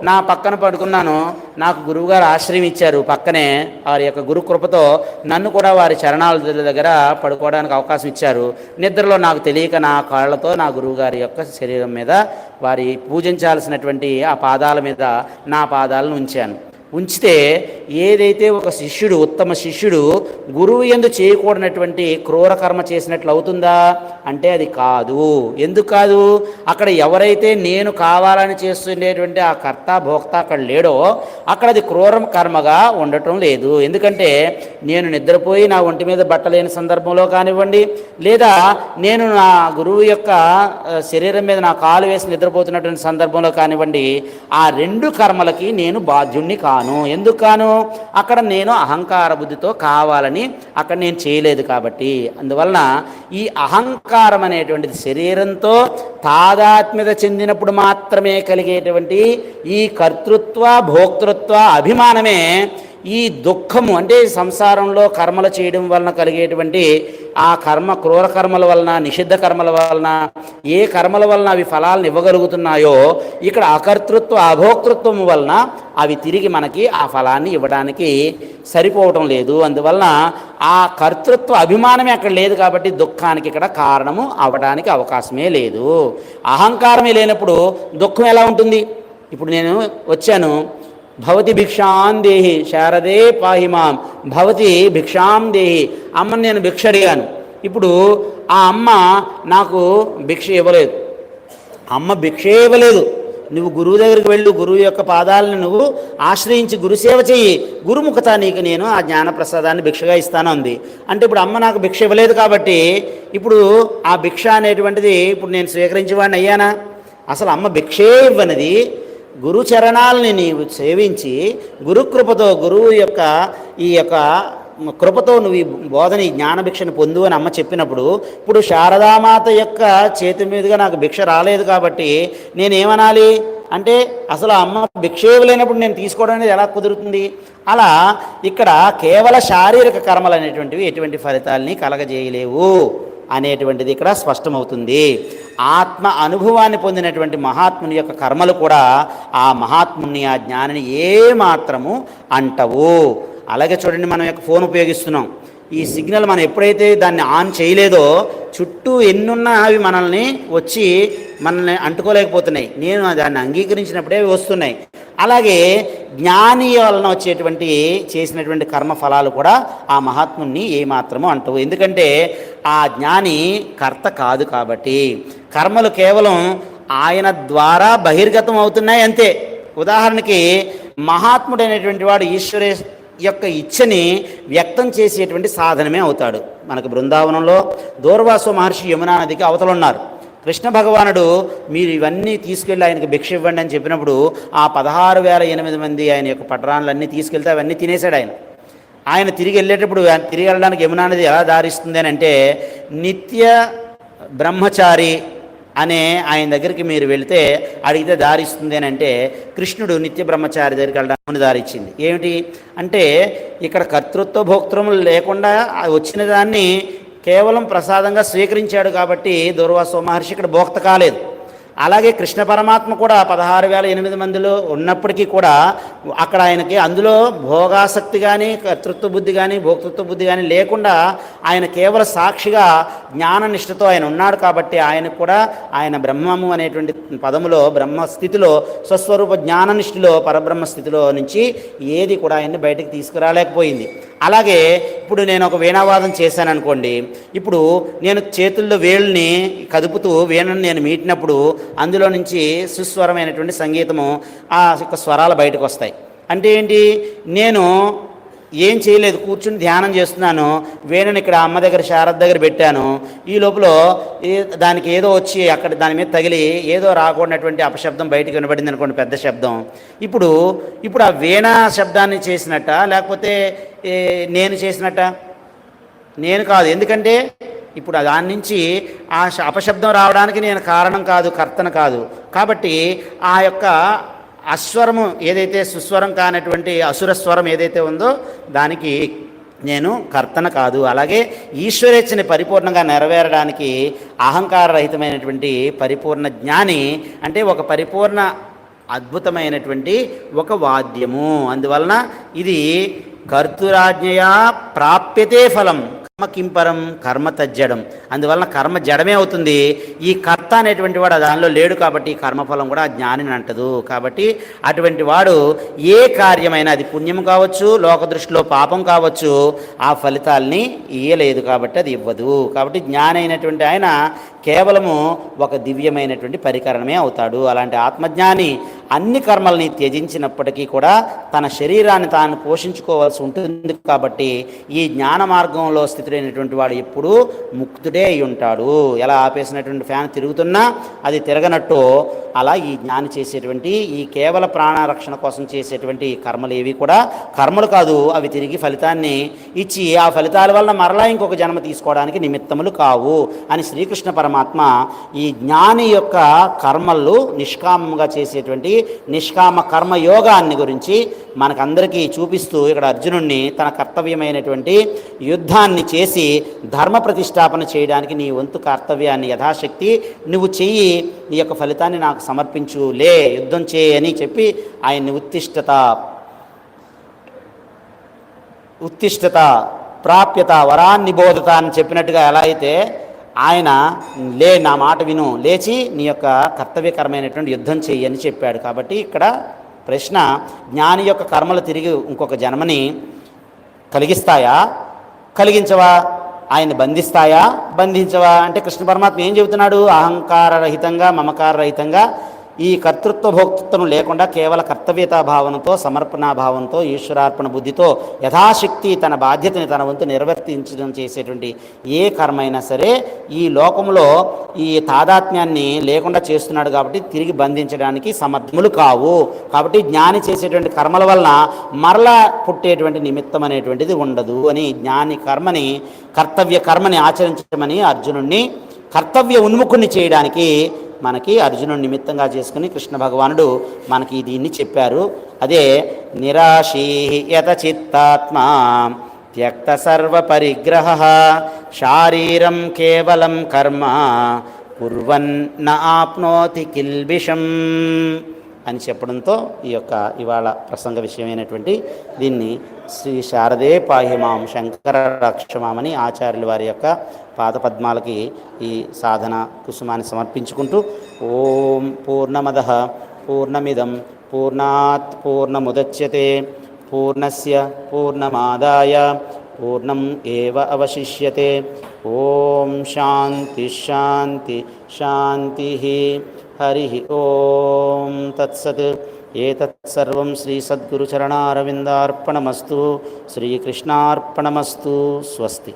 నా పక్కన పడుకున్నాను, నాకు గురువుగారు ఆశ్రయం ఇచ్చారు, పక్కనే వారి యొక్క గురు కృపతో నన్ను కూడా వారి చరణాల దగ్గర పడుకోవడానికి అవకాశం ఇచ్చారు. నిద్రలో నాకు తెలియక నా కాళ్ళతో నా గురువుగారి యొక్క శరీరం మీద వారి పూజించాల్సినటువంటి ఆ పాదాల మీద నా పాదాలను ఉంచాను. ఉంచితే ఏదైతే ఒక శిష్యుడు, ఉత్తమ శిష్యుడు గురువు యందు చేయకూడనటువంటి క్రూర కర్మ చేసినట్లు అవుతుందా అంటే అది కాదు. ఎందుకు కాదు? అక్కడ ఎవరైతే నేను కావాలని చేస్తుండేటువంటి ఆ కర్త భోక్త అక్కడ లేడో అక్కడ అది క్రూర కర్మగా ఉండటం లేదు. ఎందుకంటే నేను నిద్రపోయి నా ఒంటి మీద బట్టలేని సందర్భంలో కానివ్వండి, లేదా నేను నా గురువు యొక్క శరీరం మీద నా కాలు వేసి నిద్రపోతున్నటువంటి సందర్భంలో కానివ్వండి, ఆ రెండు కర్మలకి నేను బాధ్యుణ్ణి కాను. ఎందుకు కాను? అక్కడ నేను అహంకార బుద్ధితో కావాలని అక్కడ నేను చేయలేదు కాబట్టి. అందువలన ఈ అహంకారం అనేటువంటిది శరీరంతో తాదాత్మ్యత చెందినప్పుడు మాత్రమే కలిగేటువంటి ఈ కర్తృత్వ భోక్తృత్వ అభిమానమే ఈ దుఃఖము, అంటే సంసారంలో కర్మలు చేయడం వలన కలిగేటువంటి ఆ కర్మ, క్రూర కర్మల వలన, నిషిద్ధ కర్మల వలన, ఏ కర్మల వలన అవి ఫలాలను ఇవ్వగలుగుతున్నాయో ఇక్కడ అకర్తృత్వ అభోక్తృత్వం వలన అవి తిరిగి మనకి ఆ ఫలాన్ని ఇవ్వడానికి సరిపోవటం లేదు. అందువలన ఆ కర్తృత్వ అభిమానమే అక్కడ లేదు కాబట్టి దుఃఖానికి ఇక్కడ కారణము అవ్వడానికి అవకాశమే లేదు. అహంకారమే లేనప్పుడు దుఃఖం ఎలా ఉంటుంది? ఇప్పుడు నేను వచ్చాను, భవతి భిక్షాం దేహి శారదే పాహిమాం, భవతి భిక్షాం దేహి, అమ్మని నేను భిక్ష అడిగాను. ఇప్పుడు ఆ అమ్మ నాకు భిక్ష ఇవ్వలేదు, అమ్మ భిక్షే ఇవ్వలేదు. నువ్వు గురువు దగ్గరికి వెళ్ళు, గురువు యొక్క పాదాలను నువ్వు ఆశ్రయించి గురుసేవ చెయ్యి, గురుముఖత నీకు నేను ఆ జ్ఞానప్రసాదాన్ని భిక్షగా ఇస్తాను అంది. అంటే ఇప్పుడు అమ్మ నాకు భిక్ష ఇవ్వలేదు కాబట్టి ఇప్పుడు ఆ భిక్ష అనేటువంటిది ఇప్పుడు నేను స్వీకరించేవాడిని అయ్యానా? అసలు అమ్మ భిక్షే ఇవ్వనిది గురు చరణాలని నీవు సేవించి గురుకృపతో, గురువు యొక్క ఈ యొక్క కృపతో నువ్వు ఈ బోధన, ఈ జ్ఞానభిక్షను పొందు అని అమ్మ చెప్పినప్పుడు ఇప్పుడు శారదామాత యొక్క చేతి మీదుగా నాకు భిక్ష రాలేదు కాబట్టి నేనేమనాలి అంటే అసలు అమ్మ భిక్ష ఇవ్వలేనప్పుడు నేను తీసుకోవడం అనేది ఎలా కుదురుతుంది? అలా ఇక్కడ కేవల శారీరక కర్మలు అనేటువంటివి ఎటువంటి ఫలితాలని కలగజేయలేవు అనేటువంటిది ఇక్కడ స్పష్టమవుతుంది. ఆత్మ అనుభవాన్ని పొందినటువంటి మహాత్ముని యొక్క కర్మలు కూడా ఆ మహాత్ముని, ఆ జ్ఞానిని ఏమాత్రము అంటవు. అలాగే చూడండి, మనం యొక్క ఫోన్ ఉపయోగిస్తున్నాం, ఈ సిగ్నల్ మనం ఎప్పుడైతే దాన్ని ఆన్ చేయలేదో చుట్టూ ఎన్నున్నా అవి మనల్ని వచ్చి మనల్ని అంటుకోలేకపోతున్నాయి. నేను దాన్ని అంగీకరించినప్పుడే అవి వస్తున్నాయి. అలాగే జ్ఞాని వలన వచ్చేటువంటి చేసినటువంటి కర్మఫలాలు కూడా ఆ మహాత్ముని ఏమాత్రము అంటవు. ఎందుకంటే ఆ జ్ఞాని కర్త కాదు కాబట్టి కర్మలు కేవలం ఆయన ద్వారా బహిర్గతం అవుతున్నాయి అంతే. ఉదాహరణకి మహాత్ముడైనటువంటి వాడు ఈశ్వరే యొక్క ఇచ్చని వ్యక్తం చేసేటువంటి సాధనమే అవుతాడు. మనకు బృందావనంలో దూర్వాసో మహర్షి యమునా నదికి అవతల ఉన్నారు. కృష్ణ భగవానుడు మీరు ఇవన్నీ తీసుకెళ్ళి ఆయనకు భిక్ష ఇవ్వండి అని చెప్పినప్పుడు ఆ 16,008 మంది ఆయన యొక్క పట్టణాలన్నీ తీసుకెళ్తే అవన్నీ తినేశాడు ఆయన. ఆయన తిరిగి వెళ్ళేటప్పుడు తిరిగి వెళ్ళడానికి యమునా నది ఎలా దారిస్తుంది అని అంటే, నిత్య బ్రహ్మచారి అనే ఆయన దగ్గరికి మీరు వెళితే అడిగితే దారిస్తుంది అని అంటే, కృష్ణుడు నిత్య బ్రహ్మచారి దగ్గరికి వెళ్ళడానికి దారిచ్చింది. ఏమిటి అంటే ఇక్కడ కర్తృత్వ భోక్తృములు లేకుండా వచ్చిన దాన్ని కేవలం ప్రసాదంగా స్వీకరించాడు కాబట్టి దూర్వాసో మహర్షి ఇక్కడ భోక్త కాలేదు. అలాగే కృష్ణ పరమాత్మ కూడా 16,008 మందిలో ఉన్నప్పటికీ కూడా అక్కడ ఆయనకి అందులో భోగాసక్తి కానీ కర్తృత్వ బుద్ధి కానీ భోక్తృత్వ బుద్ధి కానీ లేకుండా ఆయన కేవల సాక్షిగా జ్ఞాననిష్టతో ఆయన ఉన్నాడు కాబట్టి ఆయనకు కూడా ఆయన బ్రహ్మము అనేటువంటి పదములో బ్రహ్మస్థితిలో స్వస్వరూప జ్ఞాననిష్ఠిలో పరబ్రహ్మ స్థితిలో నుంచి ఏది కూడా ఆయన్ని బయటకు తీసుకురాలేకపోయింది. అలాగే ఇప్పుడు నేను ఒక వీణావాదం చేశాను అనుకోండి, ఇప్పుడు నేను చేతుల్లో వేళ్ళని కదుపుతూ వీణను నేను మీటినప్పుడు అందులో నుంచి సుస్వరమైనటువంటి సంగీతము ఆ యొక్క స్వరాలు బయటకు వస్తాయి. అంటే ఏంటి, నేను ఏం చేయలేదు, కూర్చుని ధ్యానం చేస్తున్నాను, వీణను ఇక్కడ అమ్మ దగ్గర శారద దగ్గర పెట్టాను, ఈ లోపల దానికి ఏదో వచ్చి అక్కడ దాని మీద తగిలి ఏదో రాకూడనటువంటి అపశబ్దం బయటకు వినబడింది అనుకోండి, పెద్ద శబ్దం. ఇప్పుడు ఆ వీణా శబ్దాన్ని చేసినట్ట లేకపోతే నేను చేసినట్ట? నేను కాదు. ఎందుకంటే ఇప్పుడు దాని నుంచి ఆ అపశబ్దం రావడానికి నేను కారణం కాదు, కర్తన కాదు. కాబట్టి ఆ యొక్క అస్వరము ఏదైతే సుస్వరం కానటువంటి అసురస్వరం ఏదైతే ఉందో దానికి నేను కర్తన కాదు. అలాగే ఈశ్వరేచ్ఛని పరిపూర్ణంగా నెరవేరడానికి అహంకారరహితమైనటువంటి పరిపూర్ణ జ్ఞాని అంటే ఒక పరిపూర్ణ అద్భుతమైనటువంటి ఒక వాద్యము. అందువలన ఇది కర్తురాజ్ఞయా ప్రాప్యతే ఫలం కింపరం కర్మ తజ్జడం. అందువలన కర్మ జడమే అవుతుంది. ఈ కర్త అనేటువంటి వాడు దానిలో లేడు కాబట్టి కర్మఫలం కూడా జ్ఞానిని అంటదు. కాబట్టి అటువంటి వాడు ఏ కార్యమైనా అది పుణ్యం కావచ్చు, లోక దృష్టిలో పాపం కావచ్చు, ఆ ఫలితాల్ని ఇయ్యలేదు కాబట్టి అది ఇవ్వదు. కాబట్టి జ్ఞాని అయినటువంటి ఆయన కేవలము ఒక దివ్యమైనటువంటి పరికరణమే అవుతాడు. అలాంటి ఆత్మజ్ఞాని అన్ని కర్మల్ని త్యజించినప్పటికీ కూడా తన శరీరాన్ని తాను పోషించుకోవాల్సి ఉంటుంది. కాబట్టి ఈ జ్ఞాన మార్గంలో స్థితుడైనటువంటి వాడు ఎప్పుడూ ముక్తుడే అయి ఉంటాడు. ఎలా ఆపేసినటువంటి ఫ్యాన్ తిరుగుతున్నా అది తిరగనట్టు అలా ఈ జ్ఞాని చేసేటువంటి ఈ కేవల ప్రాణరక్షణ కోసం చేసేటువంటి కర్మలు ఏవి కూడా కర్మలు కాదు, అవి తిరిగి ఫలితాన్ని ఇచ్చి ఆ ఫలితాల వల్ల మరలా ఇంకొక జన్మ తీసుకోవడానికి నిమిత్తములు కావు అని శ్రీకృష్ణ పరమాత్మ ఈ జ్ఞాని యొక్క కర్మలు నిష్కామంగా చేసేటువంటి నిష్కామ కర్మయోగాన్ని గురించి మనకందరికీ చూపిస్తూ ఇక్కడ అర్జునుడిని తన కర్తవ్యమైనటువంటి యుద్ధాన్ని చేసి ధర్మ ప్రతిష్టాపన చేయడానికి నీ వంతు కర్తవ్యాన్ని యథాశక్తి నువ్వు చెయ్యి, నీ యొక్క ఫలితాన్ని నాకు సమర్పించు, లే యుద్ధం చేయని చెప్పి ఆయన్ని ఉత్తిష్టత ప్రాప్యత వరాన్ని బోధత అని చెప్పినట్టుగా ఎలా అయితే ఆయన లే నా మాట విను, లేచి నీ యొక్క కర్తవ్యకరమైనటువంటి యుద్ధం చెయ్యి అని చెప్పాడు. కాబట్టి ఇక్కడ ప్రశ్న, జ్ఞాని యొక్క కర్మలు తిరిగి ఇంకొక జన్మని కలిగిస్తాయా, కలిగించవా? ఆయన బంధిస్తాయా, బంధించవా? అంటే కృష్ణ పరమాత్మ ఏం చెబుతున్నాడు? అహంకారరహితంగా మమకారరహితంగా ఈ కర్తృత్వ భోక్తృత్వం లేకుండా కేవల కర్తవ్యతా భావనతో సమర్పణా భావంతో ఈశ్వరార్పణ బుద్ధితో యథాశక్తి తన బాధ్యతని తన వంతు నిర్వర్తించడం చేసేటువంటి ఏ కర్మ అయినా సరే ఈ లోకంలో ఈ తాదాత్మ్యాన్ని లేకుండా చేస్తున్నాడు కాబట్టి తిరిగి బంధించడానికి సమర్థములు కావు. కాబట్టి జ్ఞాని చేసేటువంటి కర్మల వలన మరలా పుట్టేటువంటి నిమిత్తం అనేటువంటిది ఉండదు అని జ్ఞాని కర్తవ్య కర్మని ఆచరించమని అర్జునుడిని కర్తవ్య ఉన్ముఖుని చేయడానికి మనకి అర్జునుడు నిమిత్తంగా చేసుకుని కృష్ణ భగవానుడు మనకి దీన్ని చెప్పారు. అదే నిరాశీయత చిత్తాత్మా త్యక్త సర్వ పరిగ్రహ శారీరం కేవలం కర్మ కుర్వన్న ఆప్నోతి కిల్బిషం అని చెప్పడంతో ఈ యొక్క ఇవాళ ప్రసంగ విషయమైనటువంటి దీన్ని శ్రీ శారదే పాహిమాం శంకర రక్షమామని ఆచార్యుల వారి యొక్క పాదపద్మాలకి ఈ సాధన కుసుమాన్ని సమర్పించుకుంటూ ఓం పూర్ణమదః పూర్ణమిదం పూర్ణాత్ పూర్ణముదచ్యతే పూర్ణస్య పూర్ణమాదాయ పూర్ణం ఏవ అవశిష్యతే. ఓం శాంతి శాంతి శాంతి. హరి ఓం తత్సత్. ఏతత్సర్వం శ్రీ సద్గురుచరణారవిందార్పణమస్తు. శ్రీకృష్ణార్పణమస్తు. స్వస్తి.